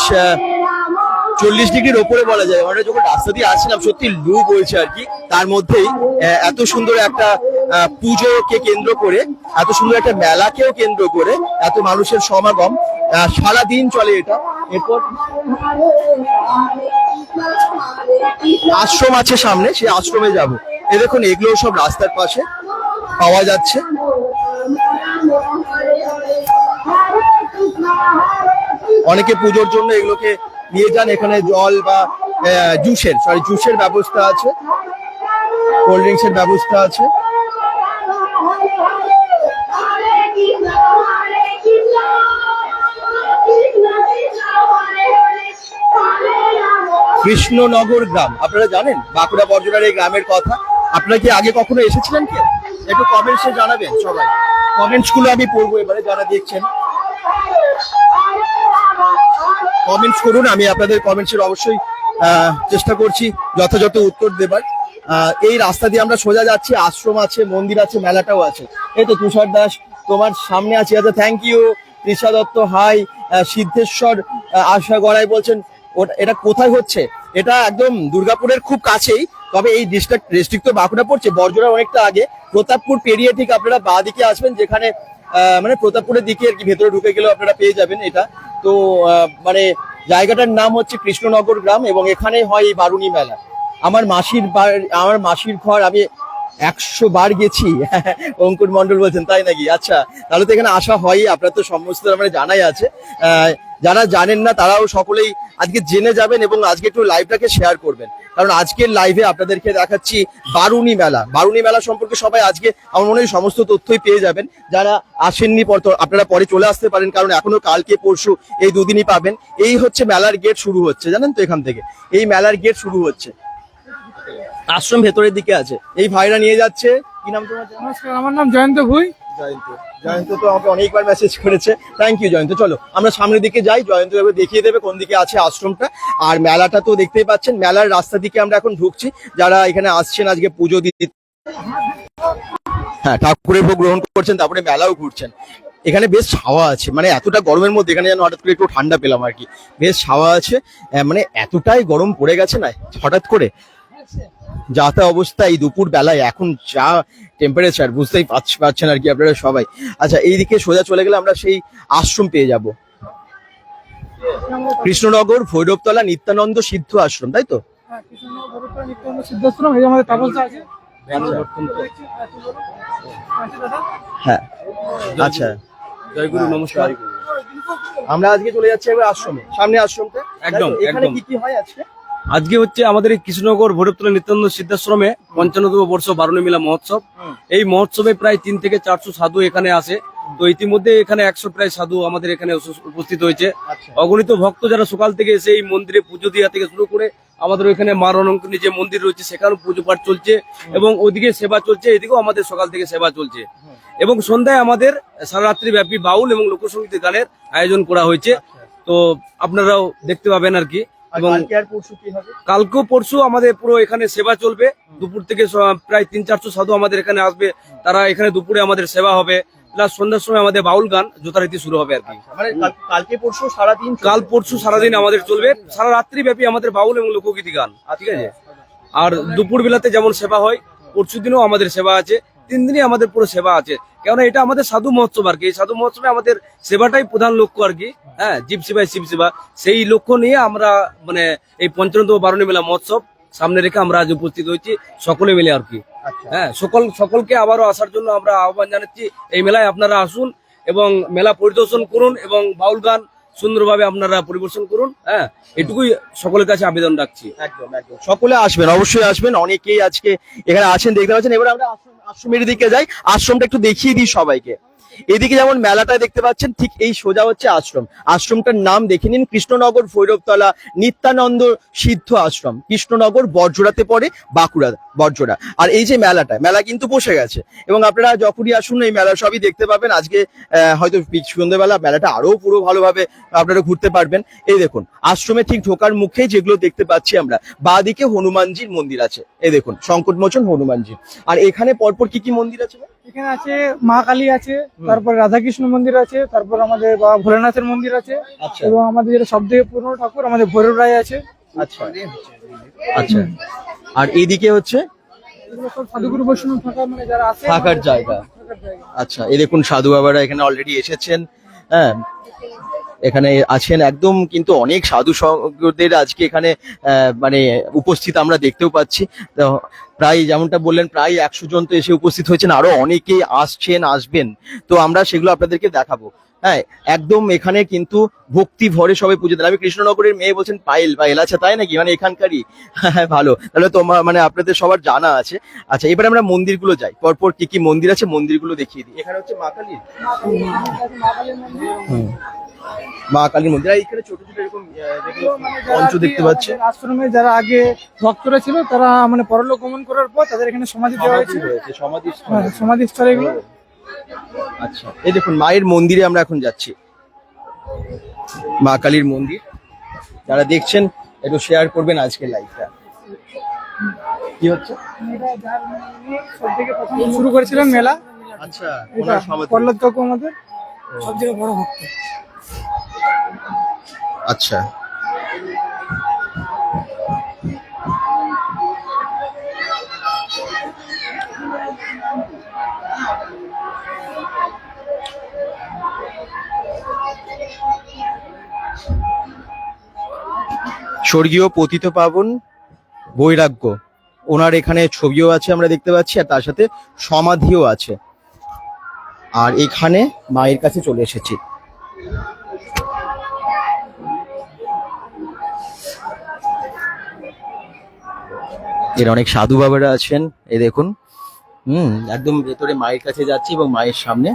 40 ডিগ্রির ওপরে বলা যায়। আমরা যখন রাস্তা দিয়ে আসছিলাম সত্যি লু বলছে আর কি। তার মধ্যেই এত সুন্দর একটা পুজোকে কেন্দ্র করে, এত সুন্দর একটা মেলাকেও কেন্দ্র করে এত মানুষের সমাগম, সারা দিন চলে এটা। এরপর আশ্রম আছে সামনে, সেই আশ্রমে যাব। এ দেখুন, এগুলো সব রাস্তার পাশে পাওয়া যাচ্ছে। অনেকে পুজোর জন্য এগুলোকে নিয়ে যান। এখানে জল বা জুসের ব্যবস্থা আছে, কোল্ড ড্রিঙ্কস এর ব্যবস্থা আছে। কৃষ্ণনগর গ্রাম, আপনারা জানেন বাঁকুড়া বর্জনার এই গ্রামের কথা? আপনারা কি আগে কখনো এসেছিলেন কেউ? একটু কমেন্টসে জানাবেন সবাই। কমেন্টস গুলো আমি পড়বো এবারে, যারা দেখছেন কমেন্টস করুন, আমি আপনাদের কমেন্টসের অবশ্যই চেষ্টা করছি যথাযথ উত্তর দেবার। এই রাস্তা দিয়ে আমরা সোজা যাচ্ছি, আশ্রম আছে, মন্দির আছে, মেলাটাও আছে। এই তো তুষার দাস তোমার সামনে আছে, আচ্ছা thank you. Trisha Dutta hi. Siddheshwar Asha Garai বলছেন এটা কোথায় হচ্ছে? এটা একদম দুর্গাপুরের খুব কাছেই, তবে এই ডিস্ট্রিক্ট তো বাঁকুড়া পড়ছে, বর্জরা অনেকটা আগে। প্রতাপপুর পেরিয়ে ঠিক আপনারা বাঁ দিকে আসবেন, যেখানে মানে প্রতাপপুরের দিকে আর কি ভেতরে ঢুকে গেলেও আপনারা পেয়ে যাবেন এটা। তো মানে জায়গাটার নাম হচ্ছে কৃষ্ণনগর গ্রাম, এবং এখানে হয় এই বারুণী মেলা। আমার মাসির ঘর, আমি 100 বার গেছি। অঙ্কুর মন্ডল বলছেন, তাই নাকি? আচ্ছা, তাহলে তো এখানে আসা হয়, আপনার তো সমস্ত মানে জানাই আছে। যারা জানেন না তারাও সকলেই আজকে জেনে যাবেন, এবং আজকে একটু লাইভটাকে শেয়ার করবেন, কারণ আজকের লাইভে আপনাদেরকে দেখাচ্ছি বারুণী মেলা। বারুণী মেলা সম্পর্কে সবাই আজকে আমার মনে হয় সমস্ত তথ্যই পেয়ে যাবেন। যারা আসেননি আপনারা পরে চলে আসতে পারেন, কারণ এখনো কালকে পরশু এই দুদিনই পাবেন। এই হচ্ছে মেলার গেট শুরু হচ্ছে, জানেন তো? এখান থেকে এই মেলার গেট শুরু হচ্ছে। আশ্রম ভেতরের দিকে আছে, এই ভাইরা নিয়ে যাচ্ছে। কি নাম তোমার? নমস্কার, আমার নাম জয়ন্ত ভুই। জয়ন্ত তো আমাকে অনেকবার মেসেজ করেছে, থ্যাংক ইউ জয়ন্ত। চলো আমরা সামনের দিকে যাই, জয়ন্ত এবার দেখিয়ে দেবে কোন দিকে আছে আশ্রমটা। আর মেলাটা তো দেখতেই পাচ্ছেন, মেলার রাস্তা দিকে আমরা এখন ঢুকছি। যারা এখানে আসছেন আজকে পুজো দিতে, হ্যাঁ ঠাকুরের ভোগ গ্রহণ করছেন, তারপরে মেলাও ঘুরছেন। এখানে বেশ ছাওয়া আছে, মানে এতটা গরমের মধ্যে এখানে যেন হঠাৎ করে একটু ঠান্ডা পেলাম আর কি। বেশ ছাওয়া আছে, মানে এতটাই গরম পড়ে গেছে না হঠাৎ করে, যা তা অবস্থা। এই দুপুর বেলায় এখন যা টেম্পারেচার বুঝতেই পারছেন আর কি আপনারা সবাই। আচ্ছা, এইদিকে সোজা চলে গেলে আমরা সেই আশ্রম পেয়ে যাব, কৃষ্ণনগর ভৈরবতলা নিত্যানন্দ সিদ্ধ আশ্রম, তাই তো? সিদ্ধাশ্রম, এই যে আমাদের তাপসদা আছে। হ্যাঁ, আচ্ছা, জয়গুরু, নমস্কার। আমরা আজকে চলে যাচ্ছি এবার আশ্রমে, সামনে আশ্রমটা। একদম, এখানে একদম। কি কি হয় আজকে? আজকে হচ্ছে আমাদের এই কৃষ্ণনগর ভৈরবতলা নিত্যানন্দ সিদ্ধাশ্রমে 55তম বর্ষ বারুণী মেলা মহোৎসব। এই মহোৎসবে প্রায় 3 থেকে 400 সাধু এখানে আসে। তো ইতিমধ্যে এখানে 100 প্রায় সাধু আমাদের এখানে উপস্থিত হয়েছে। অগণিত ভক্ত যারা সকাল থেকে এসে এই মন্দিরে পুজো দেওয়া থেকে শুরু করে, আমাদের ওইখানে মা রণঙ্কিনী যে মন্দির রয়েছে সেখানেও পুজো পাঠ চলছে, এবং ওদিকে সেবা চলছে, এদিকেও আমাদের সকাল থেকে সেবা চলছে। এবং সন্ধ্যায় আমাদের সারা রাত্রি ব্যাপী বাউল এবং লোকসঙ্গীত গানের আয়োজন করা হয়েছে। তো আপনারাও দেখতে পাবেন আর কি। এবং কালকেও পরশু আমাদের পুরো এখানে সেবা চলবে। দুপুর থেকে প্রায় 300-400 সাধু আমাদের এখানে আসবে, তারা এখানে দুপুরে আমাদের সেবা হবে, প্লাস সন্ধ্যার সময় আমাদের বাউল গান যথারীতি শুরু হবে আর কি। কালকে পরশু সারাদিন, কাল পরশু সারাদিন আমাদের চলবে, সারা রাত্রি ব্যাপী আমাদের বাউল এবং লোকগীতি গান, ঠিক আছে? আর দুপুর বেলাতে যেমন সেবা হয়, পরশু দিনও আমাদের সেবা আছে, 3 দিনই আমাদের পুরো সেবা আছে। কেননা এটা আমাদের সাধু মহোৎসব আর কি। এই সাধু মহোৎসবে আমাদের সেবাটাই প্রধান লক্ষ্য আর কি। হ্যাঁ, জীব সেবায় শিব সেবা, সেই লক্ষ্য নিয়ে আমরা মানে এই 55তম বারুণী মেলা মহোৎসব সামনে রেখে আমরা আজ উপস্থিত হয়েছি সকলে মিলে আর কি। হ্যাঁ, সকলকে আবারও আসার জন্য আমরা আহ্বান জানাচ্ছি। এই মেলায় আপনারা আসুন এবং মেলা পরিদর্শন করুন, এবং বাউল গান সুন্দরভাবে আপনারা পরিবেশন করুন। হ্যাঁ, এটুকুই সকলের কাছে আবেদন রাখছি। একদম একদম, সকলে আসবেন, অবশ্যই আসবেন। অনেকেই আজকে এখানে আছেন, দেখতে পাচ্ছেন। এবার আমরা আশ্রমের দিকে যাই, আশ্রমটা একটু দেখিয়ে দিই সবাইকে। এদিকে যেমন মেলাটা দেখতে পাচ্ছেন, ঠিক এই সোজা হচ্ছে আশ্রম। আশ্রমটার নাম দেখে নিন, কৃষ্ণনগর ভৈরবতলা নিত্যানন্দ সিদ্ধ আশ্রম, কৃষ্ণনগর বর্জরাতে পড়ে, বাঁকুড়া বর্জরা। আর এই যে মেলা কিন্তু বসে গেছে, এবং আপনারা যখনই আসুন এই মেলা সবই দেখতে পাবেন। আজকে হয়তো সন্ধ্যেবেলা মেলাটা আরো পুরো ভালোভাবে আপনারা ঘুরতে পারবেন। এই দেখুন, আশ্রমে ঠিক ঢোকার মুখে যেগুলো দেখতে পাচ্ছি আমরা, বাঁদিকে হনুমানজির মন্দির আছে। এই দেখুন, সংকটমোচন হনুমানজি। আর এখানে পরপর কি কি মন্দির আছে? এখানে আছে মা কালী আছে, তারপর রাধাকৃষ্ণ মন্দির আছে, তারপর আমাদের বাবা ভোলেনাথের মন্দির আছে, এবং আমাদের যেটা সব থেকে পুরনো ঠাকুর আমাদের ভৈরব রায় আছে। আচ্ছা আচ্ছা, আর এইদিকে হচ্ছে এগুলো সব সাধুগুরু বৈষ্ণব মানে যারা আছে থাকার জায়গা। আচ্ছা, এই দেখুন সাধু বাবারা এখানে অলরেডি এসেছেন। হ্যাঁ, এখানে আছেন একদম, কিন্তু অনেক সাধু সঙ্গদের আজকে এখানে মানে উপস্থিত আমরা দেখতেও পাচ্ছি। প্রায় যেমনটা বললেন, প্রায় 100 জন তো এসে উপস্থিত হয়েছেন, আরো অনেকেই আসবেন। তো আমরা সেগুলো আপনাদেরকে দেখাবো। হ্যাঁ, একদম এখানে কিন্তু ভক্তি ভরে সবাই পুজো দেন। আমি কৃষ্ণনগরের মেয়ে বলছেন পায়েল, পায়েল আচ্ছা তাই নাকি, মানে এখানকারই? হ্যাঁ ভালো, তাহলে তোমার মানে আপনাদের সবার জানা আছে। আচ্ছা এবার আমরা মন্দিরগুলো যাই, পরপর কি কি মন্দির আছে মন্দিরগুলো দেখিয়ে দিই। এখানে হচ্ছে মা কালীর, মা কালীর মন্দির, আর এখানে ছোট ছোট এরকম মঞ্চ দেখতে পাচ্ছি। আশ্রমে যারা আগে ভক্তরা ছিল তারা মানে পরলোক গমন করার পর তাদের এখানে সমাধি দেওয়া সমাধি হয়েছে। রয়েছে, সমাধি স্থল। হ্যাঁ, সমাধিস্থল এগুলো। আচ্ছা এই দেখুন মায়ের মন্দিরে আমরা এখন যাচ্ছি, মা কালীর মন্দির। যারা দেখছেন একটু শেয়ার করবেন আজকের লাইভটা। কি হচ্ছে? সব থেকে প্রথম শুরু করেছিলেন মেলা। আচ্ছা এটা ওনার সমাধি। প্রহ্লাদ কাকু আমাদের সব থেকে বড় ভক্ত। আচ্ছা স্বর্গীয় পতিত পাবন বৈরাগ্য, ওনার এখানে ছবিও আছে আমরা দেখতে পাচ্ছি, আর তার সাথে সমাধিও আছে। আর এখানে মায়ের কাছে চলে এসেছি। এর অনেক সাধু বাবারা আছেন, এই দেখুন। একদম ভেতরে মায়ের কাছে যাচ্ছি এবং মায়ের সামনে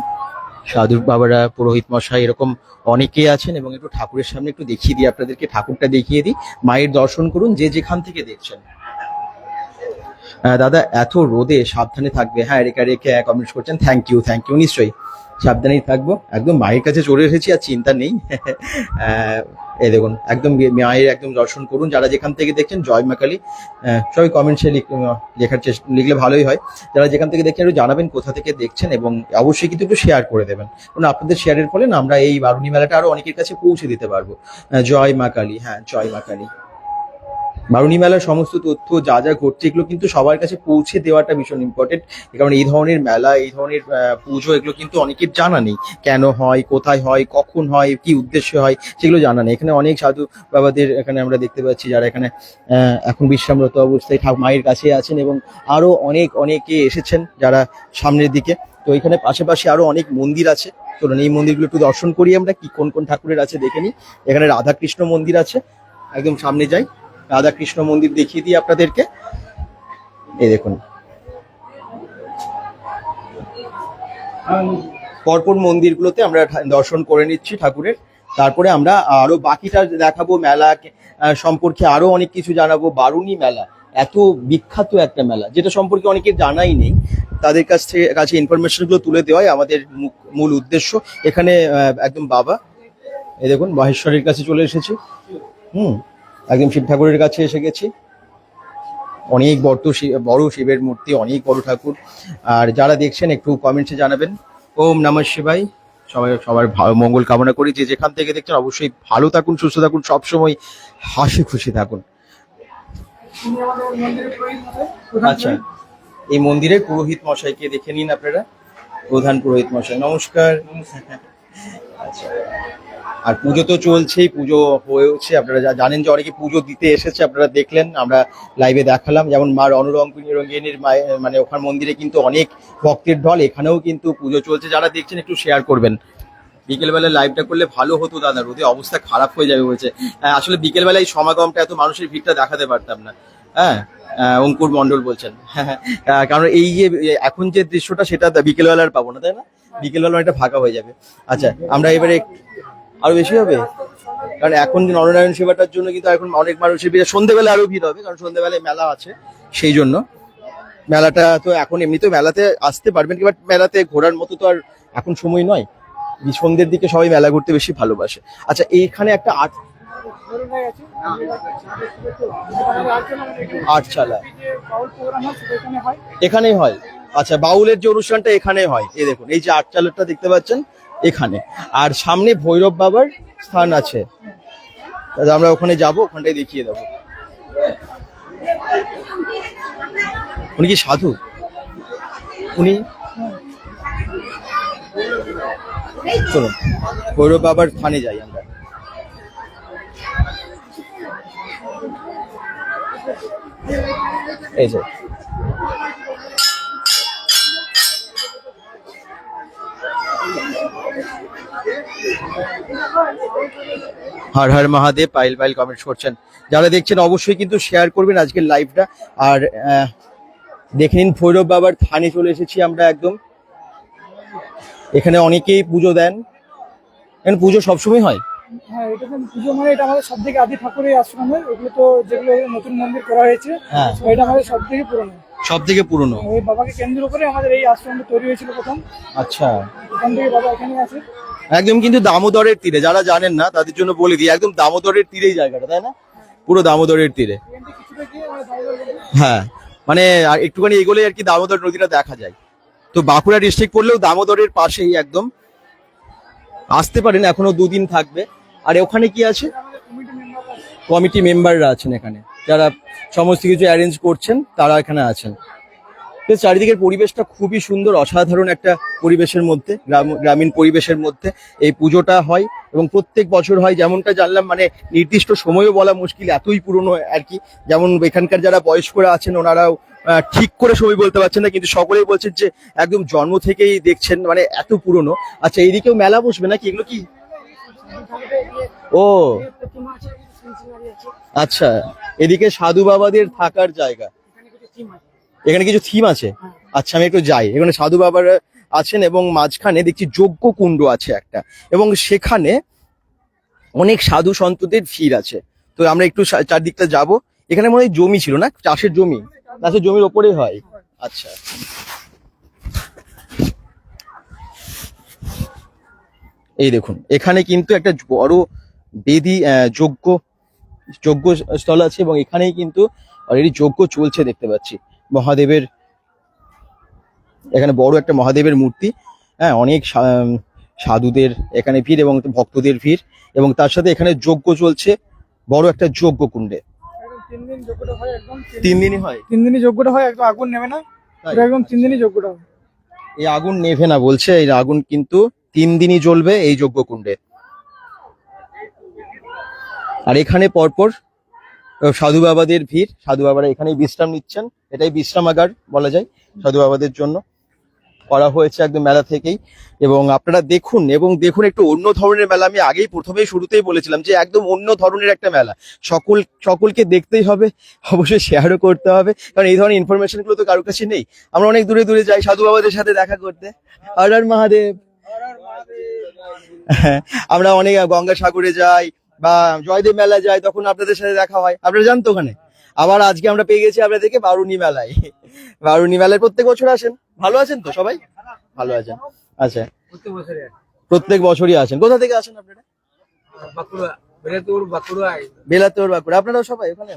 সাধু বাবারা, পুরোহিত মশাই, এরকম অনেকেই আছেন। এবং একটু ঠাকুরের সামনে একটু দেখিয়ে দিই আপনাদেরকে, ঠাকুরটা দেখিয়ে দিই, মায়ের দর্শন করুন যে যেখান থেকে দেখছেন। দাদা এত রোদে সাবধানে থাকবে। হ্যাঁ রেখা রেখে কমেন্টস করছেন, থ্যাংক ইউ নিশ্চয়ই, সাবধানেই থাকবো। একদম মায়ের কাছে চলে এসেছি, আর চিন্তা নেই। এই দেখুন একদম মায়ের একদম দর্শন করুন যারা যেখান থেকে দেখছেন। জয় মা কালী। সবাই কমেন্টসে লেখার চেষ্টা, লিখলে ভালোই হয়। যারা যেখান থেকে দেখছেন একটু জানাবেন কোথা থেকে দেখছেন, এবং অবশ্যই কিন্তু একটু শেয়ার করে দেবেন, কারণ আপনাদের শেয়ারের ফলে না আমরা এই বারুণী মেলাটা আরো অনেকের কাছে পৌঁছে দিতে পারবো। জয় মা কালী। হ্যাঁ জয় মা কালী। বারুণী মেলার সমস্ত তথ্য যা যা ঘটছে এগুলো কিন্তু সবার কাছে পৌঁছে দেওয়াটা ভীষণ ইম্পর্টেন্ট, কারণ এই ধরনের মেলা, এই ধরনের পুজো এগুলো কিন্তু অনেকের জানা নেই, কেন হয়, কোথায় হয়, কখন হয়, কি উদ্দেশ্যে হয়, সেগুলো জানা নেই। এখানে অনেক সাধু বাবাদের এখানে আমরা দেখতে পাচ্ছি যারা এখানে এখন বিশ্রামরত অবস্থায় মায়ের কাছে আছেন, এবং আরো অনেকে এসেছেন যারা সামনের দিকে। তো এখানে পাশাপাশি আরো অনেক মন্দির আছে, চলুন এই মন্দিরগুলো একটু দর্শন করি আমরা, কি কোন কোন ঠাকুরের আছে দেখে নিই। এখানে রাধাকৃষ্ণ মন্দির আছে, একদম সামনে যাই, রাধা কৃষ্ণ মন্দির দেখিয়ে দিই আপনাদেরকে। এই দেখুন পরপর মন্দিরগুলোতে আমরা দর্শন করে নিচ্ছি ঠাকুরের, তারপরে আমরা আরো বাকিটা দেখাবো, মেলা সম্পর্কে আরো অনেক কিছু জানাবো। বারুণী মেলা এত বিখ্যাত একটা মেলা, যেটা সম্পর্কে অনেকের জানাই নেই, তাদের কাছে ইনফরমেশন গুলো তুলে দেওয়াই আমাদের মূল উদ্দেশ্য। এখানে একদম বাবা, এই দেখুন মহেশ্বরের কাছে চলে এসেছি। একদম শিব ঠাকুরের কাছে এসে গেছি। অনেক বড় শিবের মূর্তি, অনেক বড় ঠাকুর। আর যারা দেখছেন একটু কমেন্টসে জানাবেন। ওম নমঃ শিবায়। সবার মঙ্গল কামনা করি, যে যেখান থেকে দেখছেন অবশ্যই ভালো থাকুন, সুস্থ থাকুন, সবসময় হাসি খুশি থাকুন। আচ্ছা এই মন্দিরের পুরোহিত মশাইকে দেখে নিন আপনারা, প্রধান পুরোহিত মশাই নমস্কার। আচ্ছা আর পুজো তো চলছেই, পুজো হয়েছে, আপনারা জানেন যে অনেকে পুজো দিতে এসেছে, আপনারা দেখলেন, আমরা লাইভে দেখালাম। যেমন মা রণরঙ্গিনীর মানে ওখানে মন্দিরে কিন্তু অনেক ভক্তের ঢল, এখানেও কিন্তু পুজো চলছে। যারা দেখছেন একটু শেয়ার করবেন। বিকেলবেলা লাইভটা করলে ভালো হতো দাদা, রোদে অবস্থা খারাপ হয়ে যাবে বলছে। আসলে বিকেলবেলায় সমাগমটা, এত মানুষের ভিড়টা দেখাতে পারতাম না। হ্যাঁ অঙ্কুর মন্ডল বলছেন, কারণ এই যে এখন যে দৃশ্যটা সেটা বিকেলবেলা আর পাবো না, তাই না? বিকেলবেলা অনেকটা ফাঁকা হয়ে যাবে। আচ্ছা আমরা এবারে আরো বেশি হবে, কারণ এখন নরনারায়ণ সেবাটার জন্য কিন্তু এখন অনেক মানুষের ভিড়, সন্ধ্যেবেলা আরো ভিড় হবে, কারণ সন্ধ্যেবেলায় মেলা আছে, সেই জন্য। মেলাটা তো এখন এমনিতেও মেলাতে আসতে পারবেন, বাট মেলাতে ঘোরার মতো তো আর এখন সময় নয়, সন্ধ্যের দিকে সবাই মেলা ঘুরতে বেশি ভালোবাসে। আচ্ছা এইখানে একটা আটচালা এখানেই হয়। আচ্ছা বাউলের যে অনুষ্ঠানটা এখানে হয়, এই দেখুন এই যে আটচালাটা দেখতে পাচ্ছেন এখানে, আর সামনে ভৈরব বাবার স্থান আছে, আমরা ওখানে যাব, ওখানটায় দেখিয়ে দেবো। উনি কি সাধু? উনি চলুন ভৈরব বাবার স্থানে যাই আমরা। এই যে Har Har Mahadev. Pile pile comment করছেন, যারা দেখছেন অবশ্যই কিন্তু শেয়ার করবেন আজকের লাইভটা। আর দেখে নিন ভৈরব বাবার থানে চলে এসেছি আমরা একদম। এখানে অনেকেই পুজো দেন, এখানে পুজো সবসময় হয়। হ্যাঁ, এটা তো পুজো মানে এটা আমাদের সব থেকে আদি ঠাকুরের আশ্রমের, এগুলো তো যেগুলো নতুন মন্দির করা হয়েছে, হ্যাঁ। তো এটা আমাদের সব থেকে পুরনো। সব থেকে পুরনো। ওই বাবাকে কেন্দ্র করে আমাদের এই আশ্রমটা তৈরি হয়েছিল প্রথম। আচ্ছা, এখান থেকে বাবা এখানে আছে। একদম কিন্তু দামোদরের তীরে, যারা জানেন না তাদের জন্য বলে দিই, একদম দামোদরের তীরেই জায়গাটা, তাই না? পুরো দামোদরের তীরে। এখান থেকে কিছুটা গিয়ে মানে দামোদর নদী। হ্যাঁ, মানে আর একটুখানি এগোলে আর কি দামোদর নদীটা দেখা যায়। তো বাঁকুড়া ডিস্ট্রিক্ট পড়লেও দামোদরের পাশেই একদম, আসতে পারেন, এখনো 2 দিন থাকবে। আর ওখানে কি আছে? আমাদের কমিটি মেম্বার আছে। কমিটি মেম্বাররা আছেন এখানে, যারা সমস্ত কিছু অ্যারেঞ্জ করছেন, তারা এখানে আছেন। তো চারিদিকের পরিবেশটা খুবই সুন্দর, অসাধারণ একটা পরিবেশের মধ্যে, গ্রামীণ পরিবেশের মধ্যে এই পুজোটা হয় এবং প্রত্যেক বছর হয়। যেমনটা জানলাম, মানে নির্দিষ্ট সময়ও বলা মুশকিল, এতই পুরনো আর কি। যেমন এখানকার যারা বয়স্করা আছেন ওনারাও ঠিক করে সময় বলতে পারছেন না, কিন্তু সকলেই বলছেন যে একদম জন্ম থেকেই দেখছেন, মানে এত পুরনো। আচ্ছা, এইদিকেও মেলা বসবে নাকি? এগুলো কি? ও আচ্ছা, এদিকে সাধু বাবাদের থাকার জায়গা, এখানে কিছু থিম আছে। আচ্ছা, আমি একটু যাই। এখানে সাধু বাবারা আছেন এবং মাঝখানে দেখছি যজ্ঞ কুণ্ড আছে একটা, এবং সেখানে অনেক সাধু সন্তদের ভিড় আছে। তো আমরা একটু চারদিকটা যাব। এখানে মনে হয় জমি ছিল না, চাষের জমি, চাষের জমির ওপরে হয়। আচ্ছা, এই দেখুন এখানে কিন্তু একটা বড় বেদি যজ্ঞ স্থল আছে, এবং এখানেই কিন্তু অলরেডি যজ্ঞ চলছে দেখতে পাচ্ছি। মহাদেবের, এখানে বড় একটা মহাদেবের মূর্তি। হ্যাঁ, অনেক সাধুদের এখানে ভিড় এবং ভক্তদের ভিড়, এবং তার সাথে এখানে যজ্ঞ চলছে, বড় একটা যজ্ঞ কুণ্ডে। একদম 3 দিন যজ্ঞটা হয়, একদম 3 দিনই হয়? 3 দিনই যজ্ঞটা হয়, একদম আগুন নেবে না, তাই? পুরো একদম 3 দিনই যজ্ঞটা হয়। এই আগুন নেভে না বলছে, এই আগুন কিন্তু 3 দিনই জ্বলবে এই যজ্ঞ কুণ্ডে। আর এখানে পরপর সাধু বাবাদের ভিড়, সাধু বাবারা এখানেই বিশ্রাম নিচ্ছেন। এটাই বিশ্রামাগার বলা যায় সাধু বাবাদের জন্য, করা হয়েছে একদম মেলা থেকেই। এবং আপনারা দেখুন, এবং দেখুন একটু অন্য ধরনের মেলা। আমি আগেই প্রথমেই শুরুতেই বলেছিলাম যে একদম অন্য ধরনের একটা মেলা, সকলকে দেখতেই হবে, অবশ্যই শেয়ারও করতে হবে, কারণ এই ধরনের ইনফরমেশন গুলো তো কারোর কাছে নেই। আমরা অনেক দূরে দূরে যাই সাধু বাবাদের সাথে দেখা করতে। হর হর মহাদেব। আমরা অনেক গঙ্গাসাগরে যাই বা জয়দেব মেলা যাই, তখন আপনাদের সাথে দেখা হয়, আপনারা জানতো ওখানে। আবার আজকে আমরা পেয়ে গেছি আপনাদেরকে বারুণী মেলায়। বারুণী মেলায় প্রত্যেক বছর আসেন? ভালো আছেন তো সবাই? ভালো আছেন। আচ্ছা, প্রত্যেক বছরই আসেন। কোথা থেকে আসেন আপনারা? বেলাতুর, বাঁকুড়া। আপনারাও সবাই ওখানে?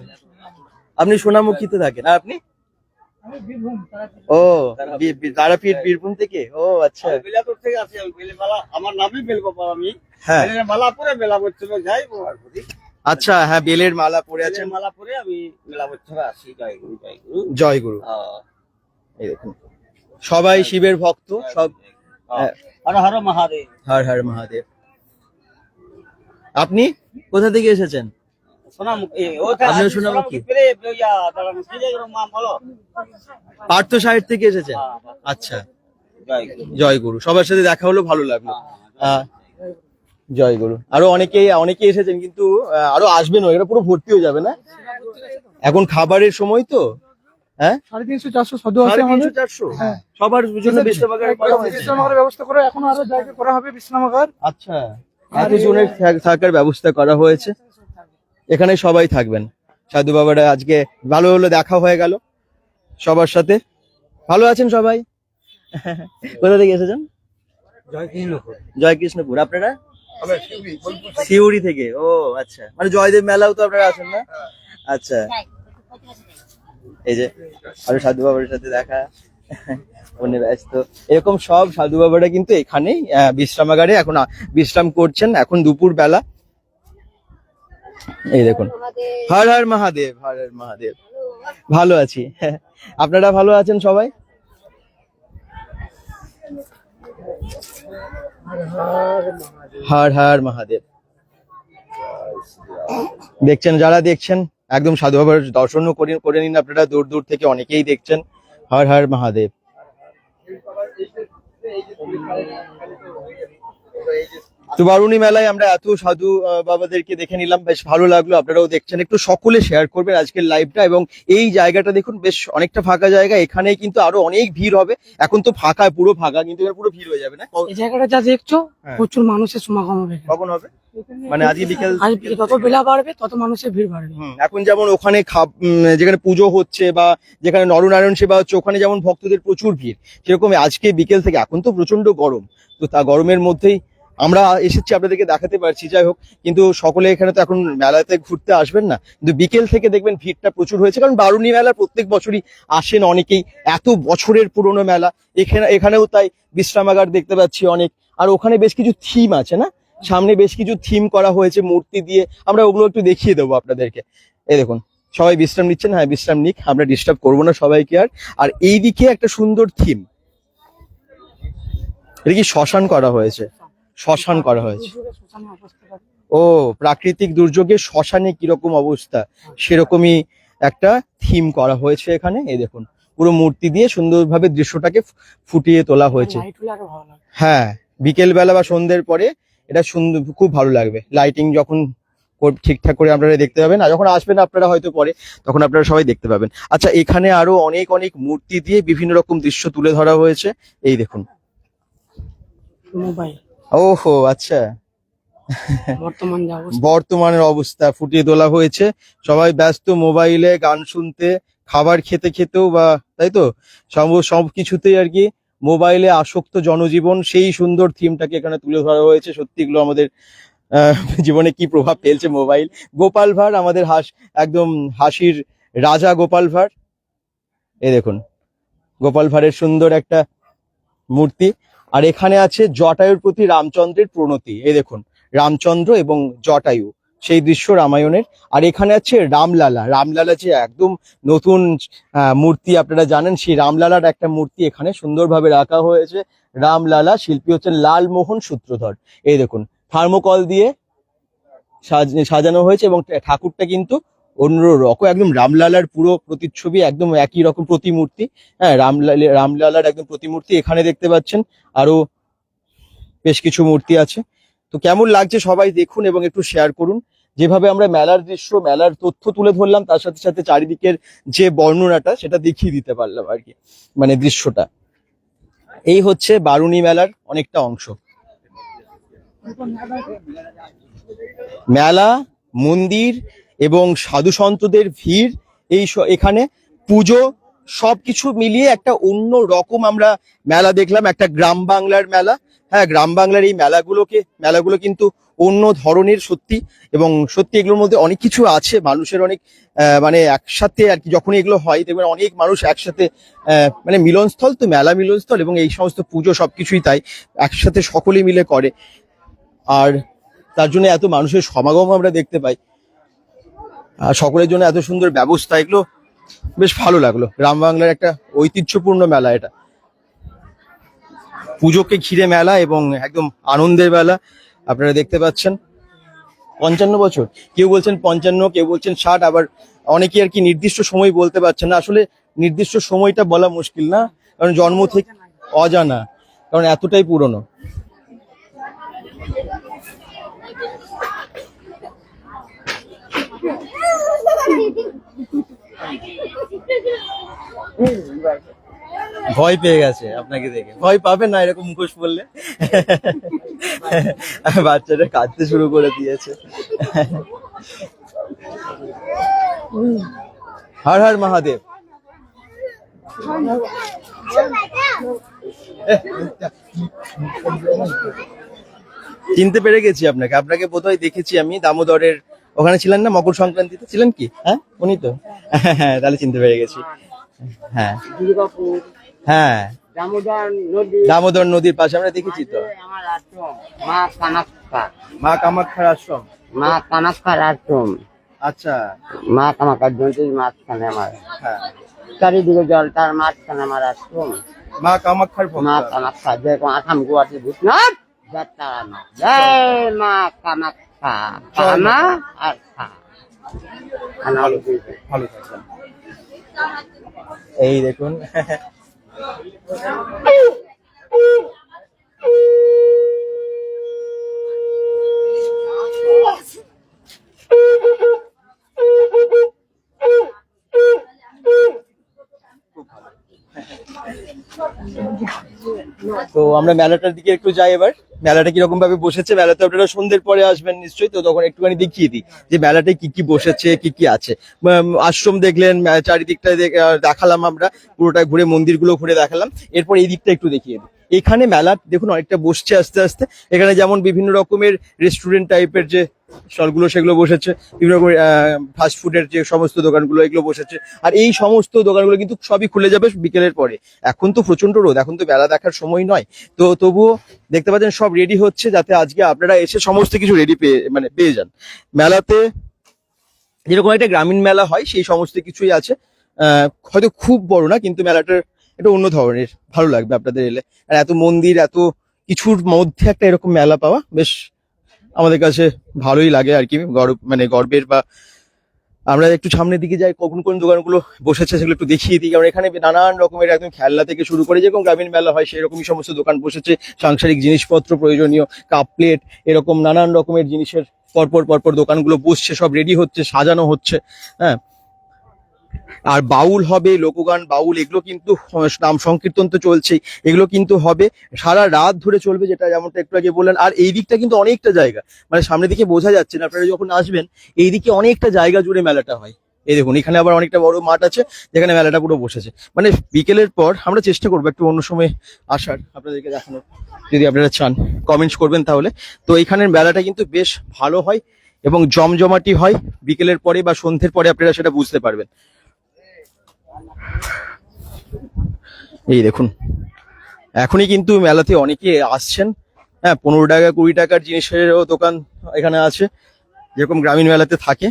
আপনি সোনামুখীতে থাকেন, আর আপনি? আমি বীরভূম, ও, তারাপীঠ, বীরভূম থেকে। ও আচ্ছা, বেলাপুর থেকে আসি আমি। বেলেমালা আমার নামই বেলবাবা। আমি হ্যাঁ। বেলের মালা পরে বেলা বচ্চনে যাই ব্যবহার করি। আচ্ছা, হ্যাঁ, বেলের মালা পরে আছেন। বেলের মালা পরে আমি বেলা বচ্চনে আসি। জয় গুরু, জয় গুরু। জয় গুরু। এই দেখুন সবাই শিবের ভক্ত সব। হর হর মহাদেব। হর হর মহাদেব। আপনি কোথা থেকে এসেছেন? সোনামুখী। আপনিও সোনামুখী? পার্থ সাইড থেকে এসেছেন? আচ্ছা, জয় গুরু। সবার সাথে দেখা হলো, ভালো লাগলো। জয় গুরু। আরো অনেকেই এসেছেন, কিন্তু আরো আসবেন, এরা পুরো ভর্তি হয়ে যাবে না? এখন খাবারের সময় তো। হ্যাঁ, 350-400 সাধু আছে আমাদের। 350-400 হ্যাঁ। সবার জন্য বিশ্রামাগার করা হয়েছে। বিশ্রামাগারের ব্যবস্থা করে, এখন আরো জায়গা করা হবে বিশ্রামাগার। আচ্ছা, এতজনের থাকার ব্যবস্থা করা হয়েছে, এখানে সবাই থাকবেন। সাধু বাবারা আজকে ভালো হলো, দেখা হয়ে গেল সবার সাথে। ভালো আছেন সবাই? কোথা থেকে এসেছেন? জয়কৃষ্ণপুর। আপনারা? সিউড়ি থেকে। ও আচ্ছা, মানে জয়দেব মেলাও তো আপনারা আসেন না? আচ্ছা, এই যে আরো সাধু বাবার সাথে দেখা, মনে ব্যস্ত। এরকম সব সাধু বাবারা কিন্তু এখানেই বিশ্রামাগারে এখন বিশ্রাম করছেন, এখন দুপুর বেলা। এই দেখুন, হর হর মহাদেব, হর হর মহাদেব। ভালো আছি, আপনারা ভালো আছেন সবাই? হর হর মহাদেব। দেখছেন, যারা দেখছেন একদম সাধু বাবার দর্শনও করে নিন আপনারা, দূর দূর থেকে অনেকেই দেখছেন। হর হর মহাদেব। তো বারুণী মেলায় আমরা এত সাধু বাবাদেরকে দেখে নিলাম, বেশ ভালো লাগলো। আপনারাও দেখছেন, একটু সকলে শেয়ার করবেন আজকের লাইভটা। এবং এই জায়গাটা দেখুন, বেশ অনেকটা ফাঁকা জায়গা, এখানে কিন্তু আরো অনেক ভিড় হবে। এখন তো ফাঁকা, পুরো ফাঁকা, কিন্তু এবার পুরো ভিড় হয়ে যাবে না? এই জায়গাটা যা দেখছো হ্যাঁ। প্রচুর মানুষের সমাগম হবে। কখন হবে? মানে আজকে বিকেল? আজ যত বেলা বাড়বে তত মানুষের ভিড় বাড়বে। এখন যেমন ওখানে যেখানে পুজো হচ্ছে বা যেখানে নরনারায়ণ সেবা হচ্ছে, ওখানে যেমন ভক্তদের প্রচুর ভিড়, সেরকম আজকে বিকেল থেকে, এখন তো প্রচন্ড গরম, তো তা গরমের মধ্যেই আমরা এসেছি, আপনাদেরকে দেখাতে পারছি। যাই হোক, কিন্তু সকলে এখানে তো এখন মেলাতে ঘুরতে আসবেন না, কিন্তু বিকেল থেকে দেখবেন ভিড়টা প্রচুর হয়েছে। কারণ বারুণী মেলা প্রত্যেক বছরই আসেন অনেকেই, এত বছরের পুরনো মেলা। এখানেও তাই বিশ্রামাগার দেখতে পাচ্ছি অনেক, আর ওখানে বেশ কিছু থিম আছে না, সামনে বেশ কিছু থিম করা হয়েছে মূর্তি দিয়ে, আমরা ওগুলো একটু দেখিয়ে দেবো আপনাদেরকে। এই দেখুন, সবাই বিশ্রাম নিচ্ছেন, হ্যাঁ বিশ্রাম নিক, আমরা ডিস্টার্ব করবো না সবাইকে আর। আর এইদিকে একটা সুন্দর থিম, এটা কি শ্মশান করা হয়েছে? শ্মশান করা হয়েছে। ও, প্রাকৃতিক দুর্যোগে শ্মশানে কিরকম অবস্থা, সেরকমই একটা থিম করা হয়েছে এখানে। এই দেখুন, পুরো মূর্তি দিয়ে সুন্দরভাবে দৃশ্যটাকে ফুটিয়ে তোলা হয়েছে। হ্যাঁ, বিকেল বেলা বা সন্ধ্যের পরে এটা সুন্দর, খুব ভালো লাগবে। লাইটিং যখন ঠিকঠাক করে আপনারা দেখতে পাবেন, আর যখন আসবেন আপনারা হয়তো পরে, তখন আপনারা সবাই দেখতে পাবেন। আচ্ছা, এখানে আরো অনেক অনেক মূর্তি দিয়ে বিভিন্ন রকম দৃশ্য তুলে ধরা হয়েছে। এই দেখুন, মোবাইল, ওহো আচ্ছা, বর্তমানের অবস্থা ফুটিয়ে তোলা হয়েছে। সবাই ব্যস্ত মোবাইলে গান শুনতে, খাবার খেতে খেতেও, বা তাই তো সব কিছুতেই আর কি মোবাইলে আসক্ত জনজীবন। সেই সুন্দর থিমটাকে এখানে তুলে ধরা হয়েছে। সত্যি এগুলো আমাদের জীবনে কি প্রভাব ফেলছে মোবাইল। গোপাল ভাঁড়, আমাদের একদম হাসির রাজা গোপাল ভাঁড়। এই দেখুন, গোপাল ভাঁড়ের সুন্দর একটা মূর্তি। আর এখানে আছে জটায়ুর প্রতি রামচন্দ্রের প্রণতি। এই দেখুন, রামচন্দ্র এবং জটায়ু, সেই দৃশ্য রামায়ণের। আর এখানে আছে রামলালা। রামলালা যে একদম নতুন মূর্তি, আপনারা জানেন, সেই রামলালার একটা মূর্তি এখানে সুন্দরভাবে রাখা হয়েছে। রামলালা শিল্পী হচ্ছেন লালমোহন সূত্রধর। এই দেখুন, থার্মোকল দিয়ে সাজানো হয়েছে, এবং ঠাকুরটা কিন্তু অন্য রকম, একদম রামলালার পুরো প্রতিচ্ছবি, একদম একই রকম প্রতিমূর্তি। হ্যাঁ, রামলালার একদম প্রতিমূর্তি এখানে দেখতে পাচ্ছেন। আরো বেশ কিছু মূর্তি আছে। তো কেমন লাগছে সবাই দেখুন এবং একটু শেয়ার করুন। যেভাবে আমরা মেলার দৃশ্য, মেলার তথ্য তুলে ধরলাম, তার সাথে সাথে চারিদিকের যে বর্ণনাটা, সেটা দেখিয়ে দিতে পারলাম আর কি, মানে দৃশ্যটা। এই হচ্ছে বারুণী মেলার অনেকটা অংশ। মেলা, মন্দির এবং সাধু সন্তদের ভিড়, এখানে পুজো, সবকিছু মিলিয়ে একটা অন্য রকম আমরা মেলা দেখলাম, একটা গ্রাম বাংলার মেলা। হ্যাঁ, গ্রাম বাংলার এই মেলাগুলো কিন্তু অন্য ধরনের সত্যি, এবং সত্যি এগুলোর মধ্যে অনেক কিছু আছে, মানুষের অনেক মানে একসাথে আর কি, যখন এগুলো হয় দেখবেন অনেক মানুষ একসাথে, মানে মিলনস্থল তো, মেলা মিলনস্থল, এবং এই সমস্ত পুজো সবকিছুই তাই একসাথে সকলে মিলে করে। আর তার জন্য এত মানুষের সমাগম আমরা দেখতে পাই, আর সকলের জন্য এত সুন্দর ব্যবস্থা, এগুলো বেশ ভালো লাগলো। গ্রাম বাংলার একটা ঐতিহ্যপূর্ণ মেলা এটা, পুজোকে ঘিরে মেলা এবং একদম আনন্দের মেলা। আপনারা দেখতে পাচ্ছেন 55 বছর, কেউ বলছেন 55, কেউ বলছেন 60, আবার অনেকে আর কি নির্দিষ্ট সময় বলতে পারছেন না। আসলে নির্দিষ্ট সময়টা বলা মুশকিল না, কারণ জন্ম থেকে অজানা, কারণ এতটাই পুরনো। ভয় পেয়ে গেছে আপনাকে দেখে। ভয় পাবে না এরকম মুখোশ পরলে। বাচ্চাটা কাঁদতে শুরু করে দিয়েছে। হর হর মহাদেব। চিনতে পেরে গেছি আপনাকে বোধহয় দেখেছি আমি দামোদরের ওখানে ছিলেন না, মকর সংক্রান্তিতে ছিলেন কি? হ্যাঁ, উনি তো। হ্যাঁ, তাহলে চিনতে পেরে গেছি। হ্যাঁ, হ্যাঁ, দামোদর নদীর পাশে আমরা দেখেছি তো। মা কামাখ্যার আশ্রম। মা কামাখ্যার আশ্রম। আচ্ছা, মা কামাখ্যার নদীর মাঝখানে আমার, হ্যাঁ, চারিদিকে জল, তার মাঝখানে আমার আশ্রম। মা কামাখ্যার মা কামাখ্যা, যেরকম আসাম গুয়াহাটি ভূতনাথ, জয় মা কামাখ্যা, কামা আর খা। ভালো থাকবেন। এই দেখুন, তো আমরা মেলাটার দিকে একটু যাই এবার। মেলাটা কিরকম ভাবে বসেছে, মেলাতে আপনারা সন্ধ্যের পরে আসবেন নিশ্চয়ই, তো তখন একটুখানি দেখিয়ে দিই যে মেলাটায় কি কি বসেছে, কি কি আছে। আশ্রম দেখলেন, চারিদিকটা দেখালাম, আমরা পুরোটা ঘুরে মন্দিরগুলো ঘুরে দেখালাম। এরপর এই দিকটা একটু দেখিয়ে দিই। এখানে মেলা দেখুন অনেকটা বসছে আস্তে আস্তে। এখানে যেমন বিভিন্ন রকমের রেস্টুরেন্ট টাইপের যে স্টলগুলো সেগুলো বসেছে, বিভিন্ন রকমের ফাস্ট ফুডের যে সমস্ত দোকানগুলো এগুলো বসেছে। আর এই সমস্ত দোকানগুলো কিন্তু সবই খুলে যাবে বিকেলের পরে। এখন তো প্রচন্ড রোদ, এখন তো মেলা দেখার সময় নয়, তো তবুও দেখতে পাচ্ছেন সব রেডি হচ্ছে যাতে আজকে আপনারা এসে সমস্ত কিছু রেডি পেয়ে যান। মেলাতে যেরকম একটা গ্রামীণ মেলা হয় সেই সমস্ত কিছুই আছে। হয়তো খুব বড় না, কিন্তু মেলাটার এটা অন্য ধরনের, ভালো লাগবে আপনাদের এলে। আর এত মন্দির, এত কিছুর মধ্যে একটা এরকম মেলা পাওয়া বেশ আমাদের কাছে ভালোই লাগে আর কি, গর্বের। বা আমরা একটু সামনের দিকে যাই, কোন কোন দোকানগুলো বসেছে সেগুলো একটু দেখিয়ে দিই। কারণ এখানে নানান রকমের একদম খেলনা থেকে শুরু করে যেরকম গ্রামীণ মেলা হয় সেরকমই সমস্ত দোকান বসেছে। সাংসারিক জিনিসপত্র, প্রয়োজনীয় কাপ প্লেট, এরকম নানান রকমের জিনিসের পরপর দোকানগুলো বসছে, সব রেডি হচ্ছে, সাজানো হচ্ছে। হ্যাঁ, আর বাউল হবে, লোকগান, বাউল, এগুলো কিন্তু নাম সংকীর্তন তো চলছেই, এগুলো কিন্তু হবে সারা রাত ধরে চলবে, যেটা যেমনটা একটু আগে বললেন। আর এই দিকটা কিন্তু অনেকটা জায়গা, মানে সামনের দিকে বোঝা যাচ্ছে না, আপনারা যখন আসবেন এইদিকে অনেকটা জায়গা জুড়ে মেলাটা হয়। এই দেখুন এখানে আবার অনেকটা বড় মাঠ আছে যেখানে মেলাটা পুরো বসেছে। মানে বিকেলের পর আমরা চেষ্টা করবো একটু অন্য সময় আসার, আপনাদেরকে দেখানোর, যদি আপনারা চান কমেন্টস করবেন তাহলে। তো এইখানের মেলাটা কিন্তু বেশ ভালো হয় এবং জমজমাটি হয় বিকেলের পরে বা সন্ধ্যের পরে, আপনারা সেটা বুঝতে পারবেন। এই দেখুন এখনই কিন্তু মেলাতে অনেকে আসছেন। হ্যাঁ, 15 টাকা 20 টাকার জিনিসেরও দোকান এখানে আছে, যেরকম গ্রামীণ মেলাতে থাকে।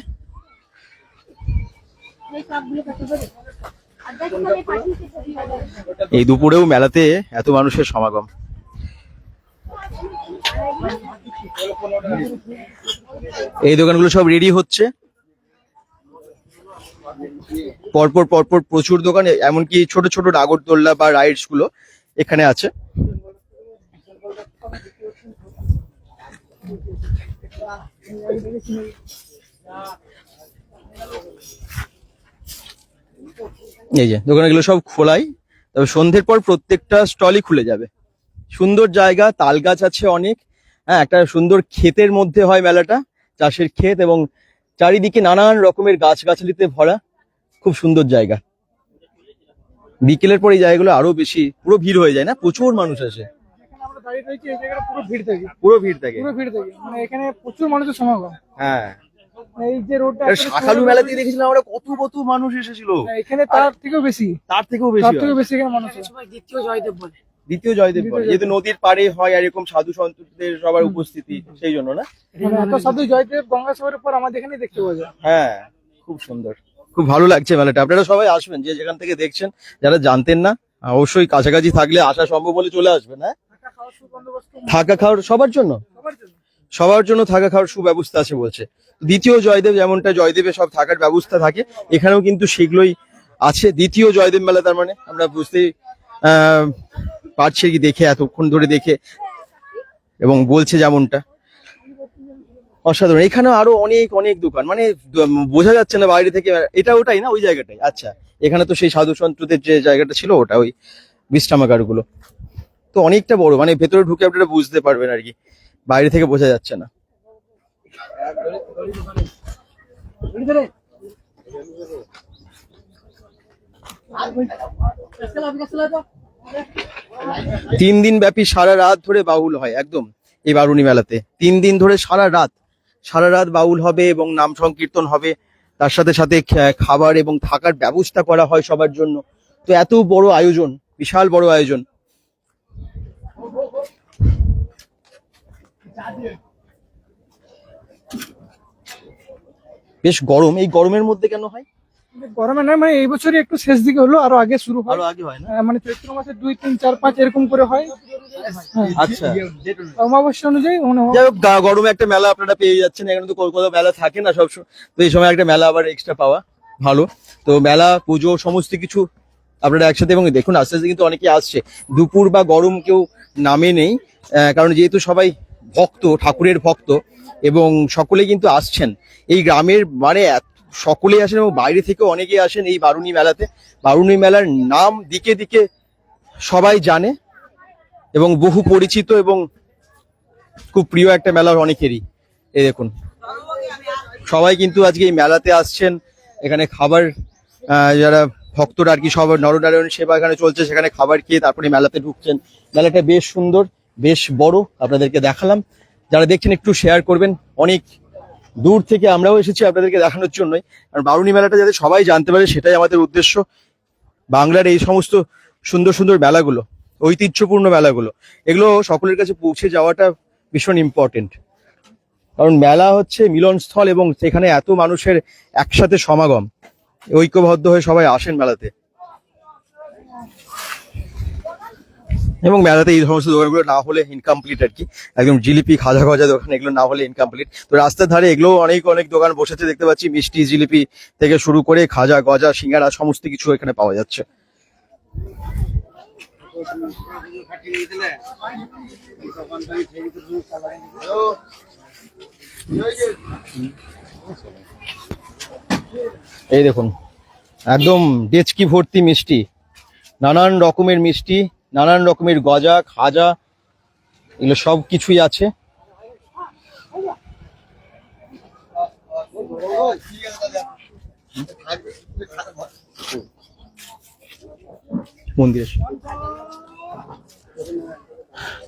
এই দুপুরেও মেলাতে এত মানুষের সমাগম। এই দোকানগুলো সব রেডি হচ্ছে, পরপর প্রচুর দোকান, এমনকি ছোট ছোট নাগরদোল্লা বা রাইডস গুলো এখানে আছে। এই যে দোকানগুলো সব খোলাই, তবে সন্ধ্যের পর প্রত্যেকটা স্টলই খুলে যাবে। সুন্দর জায়গা, তাল গাছ আছে অনেক। হ্যাঁ, একটা সুন্দর ক্ষেতের মধ্যে হয় মেলাটা, চাষের ক্ষেত, এবং চারিদিকে নানান রকমের গাছগাছালিতে ভরা, খুব সুন্দর জায়গা। বিকেলের পর এই জায়গাগুলো আরো বেশি পুরো ভিড় হয়ে যায় না, প্রচুর মানুষ আসে। আমরা দাঁড়িয়ে রয়েছি, এই জায়গাটা পুরো ভিড় থাকে, পুরো ভিড় থাকে। মানে এখানে প্রচুর মানুষের সমাগম। হ্যাঁ, এই যে রোডটা, শাখালু মেলাতে দেখেছিলাম আমরা কত মানুষ এসেছিল, এখানে তার থেকেও বেশি এখানে মানুষ। দ্বিতীয় জয়দেব বলে, যেহেতু নদীর পাড়ে হয় আর এরকম সাধু সন্তদের সবার উপস্থিতি, সেই জন্য না? এত সাধু জয়দেব গঙ্গাসাগরের পর আমাদের এখানে দেখতে পাওয়া যায়। হ্যাঁ, খুব সুন্দর, খুব ভালো লাগছে মেলাটা। আপনারা সবাই আসবেন, যে যেখান থেকে দেখছেন। যারা জানতেন না, অবশ্যই কাছাকাছি থাকলে আসা সম্ভব হলে চলে আসবেন। হ্যাঁ, থাকা খাওয়ার সবার জন্য থাকা খাওয়ার সুব্যবস্থা আছে বলছে। দ্বিতীয় জয়দেব যেমনটা জয়দেবে সব থাকার ব্যবস্থা থাকে, এখানেও কিন্তু সেগুলোই আছে। দ্বিতীয় জয়দেব মেলা, তার মানে আমরা বুঝতেই পারছি কি দেখে, এতক্ষণ ধরে দেখে, এবং বলছে যেমনটা অসাধারণ। এখানে আরো অনেক দোকান, মানে বোঝা যাচ্ছে না বাইরে থেকে। এটা ওটাই না, ওই জায়গাটাই? আচ্ছা, এখানে তো সেই সাধু সন্তদের যে জায়গাটা ছিল ওটা, ওই বিশ্রামাগার গুলো তো অনেকটা বড়, মানে ভেতরে ঢুকে আপনারা বুঝতে পারবেন আর কি, বাইরে থেকে বোঝা যাচ্ছে না। তিন দিন ব্যাপী সারা রাত ধরে বাউল হয় একদম এই বারুণী মেলাতে। 3 দিন ধরে সারা রাত বাউল হবে এবং নাম সংকীর্তন হবে, তার সাথে সাথে খাবার এবং থাকার ব্যবস্থা করা হয় সবার জন্য। তো এত বড় আয়োজন, বিশাল বড় আয়োজন। বেশ গরম, এই গরমের মধ্যে কেন হয়? গরমে নয়, মানে এই বছরই একটু শেষ দিকে হলো, আরো আগে শুরু হয়। আরো আগে হয় না? মানে চৈত্র মাসে 2, 3, 4, 5 এরকম করে হয়। আচ্ছা, অমাবস্যা অনুযায়ী যাই হোক, গরমে একটা মেলা আপনারা পেয়ে যাচ্ছেন। এখানে তো কলকাতা মেলা থাকে না সবসময়, তো এই সময় একটা মেলা আবার এক্সট্রা পাওয়া ভালো। তো মেলা, পুজো, সমস্ত কিছু আপনারা একসাথে। এবং দেখুন আস্তে আস্তে কিন্তু অনেকে আসছে, দুপুর বা গরম কেউ নামে নেই, কারণ যেহেতু সবাই ভক্ত, ঠাকুরের ভক্ত, এবং সকলে কিন্তু আসছেন এই গ্রামের, মানে সকলেই আসেন এবং বাইরে থেকেও অনেকে আসেন এই বারুণী মেলাতে। বারুণী মেলার নাম দিকে দিকে সবাই জানে এবং বহু পরিচিত এবং খুব প্রিয় একটা মেলা অনেকেরই। এই দেখুন সবাই কিন্তু আজকে এই মেলাতে আসছেন, এখানে খাবার যারা ভক্তরা আর কি সব নরনারায়ণ সেবা এখানে চলছে, সেখানে খাবার খেয়ে তারপরে মেলাতে ঢুকছেন। মেলাটা বেশ সুন্দর, বেশ বড়, আপনাদেরকে দেখালাম। যারা দেখছেন একটু শেয়ার করবেন, অনেক দূর থেকে আমরাও এসেছি আপনাদেরকে দেখানোর জন্যই, কারণ বারুণী মেলাটা যাতে সবাই জানতে পারে সেটাই আমাদের উদ্দেশ্য। বাংলার এই সমস্ত সুন্দর সুন্দর মেলাগুলো, ঐতিহ্যপূর্ণ মেলাগুলো, এগুলো সকলের কাছে পৌঁছে যাওয়াটা ভীষণ ইম্পর্টেন্ট। কারণ মেলা হচ্ছে মিলনস্থল এবং সেখানে এত মানুষের একসাথে সমাগম, ঐক্যবদ্ধ হয়ে সবাই আসেন মেলাতে। এবং মেলাতে এই সমস্ত দোকানগুলো না হলে ইনকমপ্লিট আর কি, একদম জিলিপি খাজা গজা দোকান এগুলো না হলে ইনকমপ্লিট। তো রাস্তার ধারে এগুলো অনেক অনেক দোকান বসেছে দেখতে পাচ্ছি, মিষ্টি জিলিপি থেকে শুরু করে খাজা গজা সিঙ্গারা সমস্ত কিছু এখানে পাওয়া যাচ্ছে। এই দেখুন একদম ডেচকি ভর্তি মিষ্টি, নানান রকমের মিষ্টি, নানান রকমের গজা খাজা এগুলো সব কিছুই আছে। মন্দির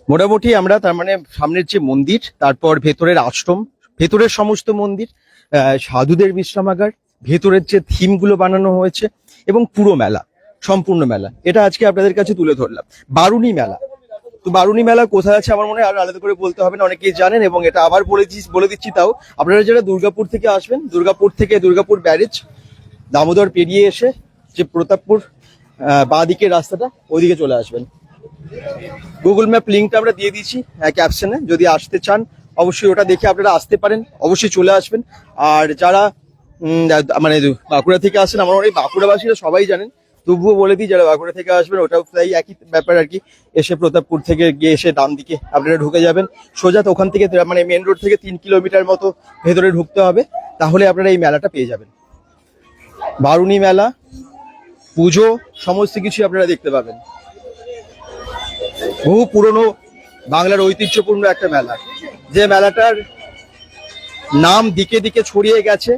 মোটামুটি আমরা তার মানে সামনের যে মন্দির, তারপর ভেতরের আশ্রম, ভেতরের সমস্ত মন্দির, সাধুদের বিশ্রামাগার, ভেতরের যে থিম গুলো বানানো হয়েছে এবং পুরো মেলা, সম্পূর্ণ মেলা, এটা আজকে আপনাদের কাছে তুলে ধরলাম। বারুণী মেলা, তো বারুণী মেলা কোথায় আছে আমার মনে হয় আর আলাদা করে বলতে হবে না, অনেকেই জানেন এবং এটা আবার বলে দিচ্ছি। তাও আপনারা যারা দুর্গাপুর থেকে আসবেন, দুর্গাপুর থেকে দুর্গাপুর ব্যারেজ দামোদর পেরিয়ে এসে যে প্রতাপপুর বাঁ দিকের রাস্তাটা ওইদিকে চলে আসবেন। গুগল ম্যাপ লিঙ্কটা আমরা দিয়ে দিয়েছি ক্যাপশনে, যদি আসতে চান অবশ্যই ওটা দেখে আপনারা আসতে পারেন, অবশ্যই চলে আসবেন। আর যারা মানে বাঁকুড়া থেকে আসেন, আমার অনেক বাঁকুড়াবাসীরা সবাই জানেন, তবুও বলে দিই যারা বাঁকুড়া থেকে আসবেন ওটাও প্রায় একই ব্যাপার আর কি। এসে প্রতাপপুর থেকে গিয়ে এসে ডান দিকে আপনারা ঢুকে যাবেন সোজা, তো ওখান থেকে মানে মেন রোড থেকে 3 কিলোমিটার মতো ভেতরে ঢুকতে হবে, তাহলে আপনারা এই মেলাটা পেয়ে যাবেন। বারুণী মেলা, পুজো সমস্ত কিছু আপনারা দেখতে পাবেন। বহু পুরনো বাংলার ঐতিহ্যপূর্ণ একটা মেলা, যে মেলাটার নাম দিকে দিকে ছড়িয়ে গেছে।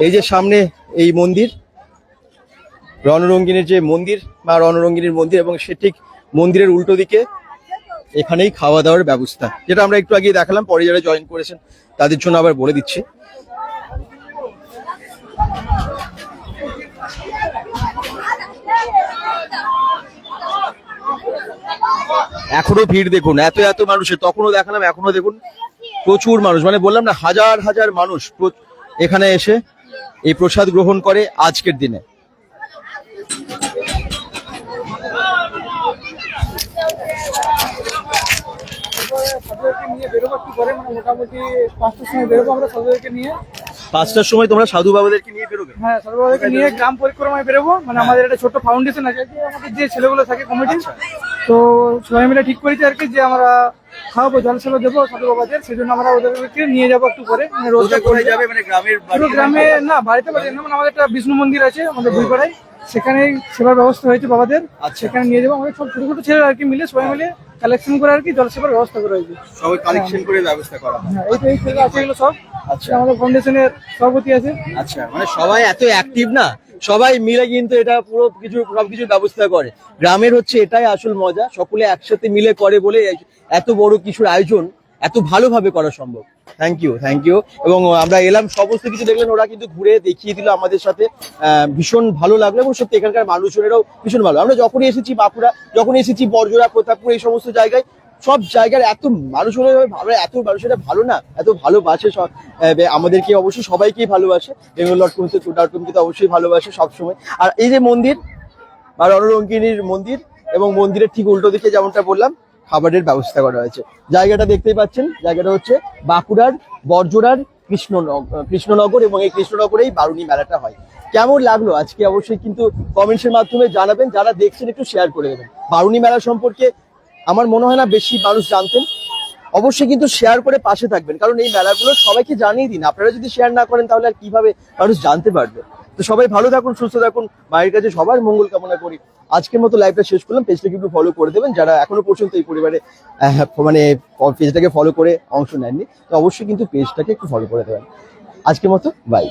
এই যে সামনে এই মন্দির, রণরঙ্গিনীর যে মন্দির, মা রণরঙ্গিনীর মন্দির, এবং সে ঠিক মন্দিরের উল্টো দিকে এখানেই খাওয়া দাওয়ার ব্যবস্থা, যেটা আমরা একটু আগে দেখালাম। পরে যারা জয়েন করেছেন তাদের জন্য আবার বলে দিচ্ছি। এখনো ভিড় দেখুন, এত এত মানুষের, তখনও দেখালাম এখনো দেখুন প্রচুর মানুষ, মানে বললাম না হাজার হাজার মানুষ এখানে এসে এই প্রসাদ গ্রহণ করে আজকের দিনে। মোটামুটি 5টার সময় বেরোবো আমরা সাধুদেরকে নিয়ে। 5টার সময় তোমরা সাধু বাবাদেরকে নিয়ে বেরোবে? হ্যাঁ, সাধু বাবাদেরকে নিয়ে গ্রাম পরিক্রমায় বেরোবো। মানে আমাদের একটা ছোট্ট ফাউন্ডেশন আছে, আমাদের যে ছেলেগুলো থাকে কমিটি, তো সবাই মিলে ঠিক করেছি আর কি যে আমরা খাওয়াবো, জলসেবা দেবো সাধু বাবাদের, সেই জন্য আমরা ওদেরকে নিয়ে যাবো একটু পরে। মানে রোজগার করে যাবে, মানে গ্রামে না, বাড়িতে বাড়ি না, মানে আমাদের একটা বিষ্ণু মন্দির আছে আমাদের দুইপাড়ায়, সেখানেই সেবার ব্যবস্থা হয়েছে বাবাদের, সেখানে নিয়ে যাবো। আমাদের সব ছোট ছোট ছেলে আর কি মিলে সবাই মিলে কালেকশন করে আর কি জলসেবার ব্যবস্থা করা হয়েছে, সবাই কালেকশন করে ব্যবস্থা করা। হ্যাঁ, এই ছেলে আছে এগুলো সব। আচ্ছা, আমাদের ফাউন্ডেশনের সভাপতি আছে। আচ্ছা, মানে সবাই এত অ্যাক্টিভ না, সবাই মিলে কিন্তু এটা পুরো কিছু সবকিছুর ব্যবস্থা করে। গ্রামের হচ্ছে এটাই আসল মজা, সকলে একসাথে মিলে করে বলে এত বড় কিছুর আয়োজন এত ভালোভাবে করা সম্ভব। Thank you, thank you. এবং আমরা এলাম, সমস্ত কিছু দেখলেন, ওরা কিন্তু ঘুরে দেখিয়ে দিল আমাদের সাথে, ভীষণ ভালো লাগলো। এবং সত্যি এখানকার মানুষজনেরাও ভীষণ ভালো। আমরা যখনই এসেছি বাঁকুড়া, যখন এসেছি বরজোড়া, প্রতাপপুর, এই সমস্ত জায়গায়, সব জায়গার এত মানুষ হলে ভালো, এত মানুষেরা ভালো না, এত ভালোবাসে আমাদেরকে, অবশ্যই সবাইকেই ভালোবাসে। বেঙ্গল.com তো অবশ্যই ভালোবাসে সবসময়। আর এই যে মন্দির, বা রণরঙ্গিনীর মন্দির, এবং মন্দিরের ঠিক উল্টো দিকে যেমনটা বললাম খাবারের ব্যবস্থা করা হয়েছে। জায়গাটা দেখতেই পাচ্ছেন, জায়গাটা হচ্ছে বাঁকুড়ার বরজোড়ার কৃষ্ণনগর, এবং এই কৃষ্ণনগরেই বারুণী মেলাটা হয়। কেমন লাগলো আজকে অবশ্যই কিন্তু কমেন্টসের মাধ্যমে জানাবেন, যারা দেখছেন একটু শেয়ার করে দেবেন। বারুণী মেলা সম্পর্কে আমার মনে হয় না বেশি মানুষ জানতেন, অবশ্যই কিন্তু শেয়ার করে পাশে থাকবেন, কারণ এই মেলাগুলো সবাইকে জানিয়ে দিন। আপনারা যদি শেয়ার না করেন তাহলে আর কিভাবে মানুষ জানতে পারবে। তো সবাই ভালো থাকুন, সুস্থ থাকুন, মায়ের কাছে সবার মঙ্গল কামনা করি। আজকের মতো লাইভটা শেষ করলাম। পেজটাকে একটু ফলো করে দেবেন যারা এখনো পর্যন্ত এই পরিবারে মানে পেজটাকে ফলো করে অংশ নেননি, তো অবশ্যই কিন্তু পেজটাকে একটু ফলো করে দেবেন। আজকের মতো বাই।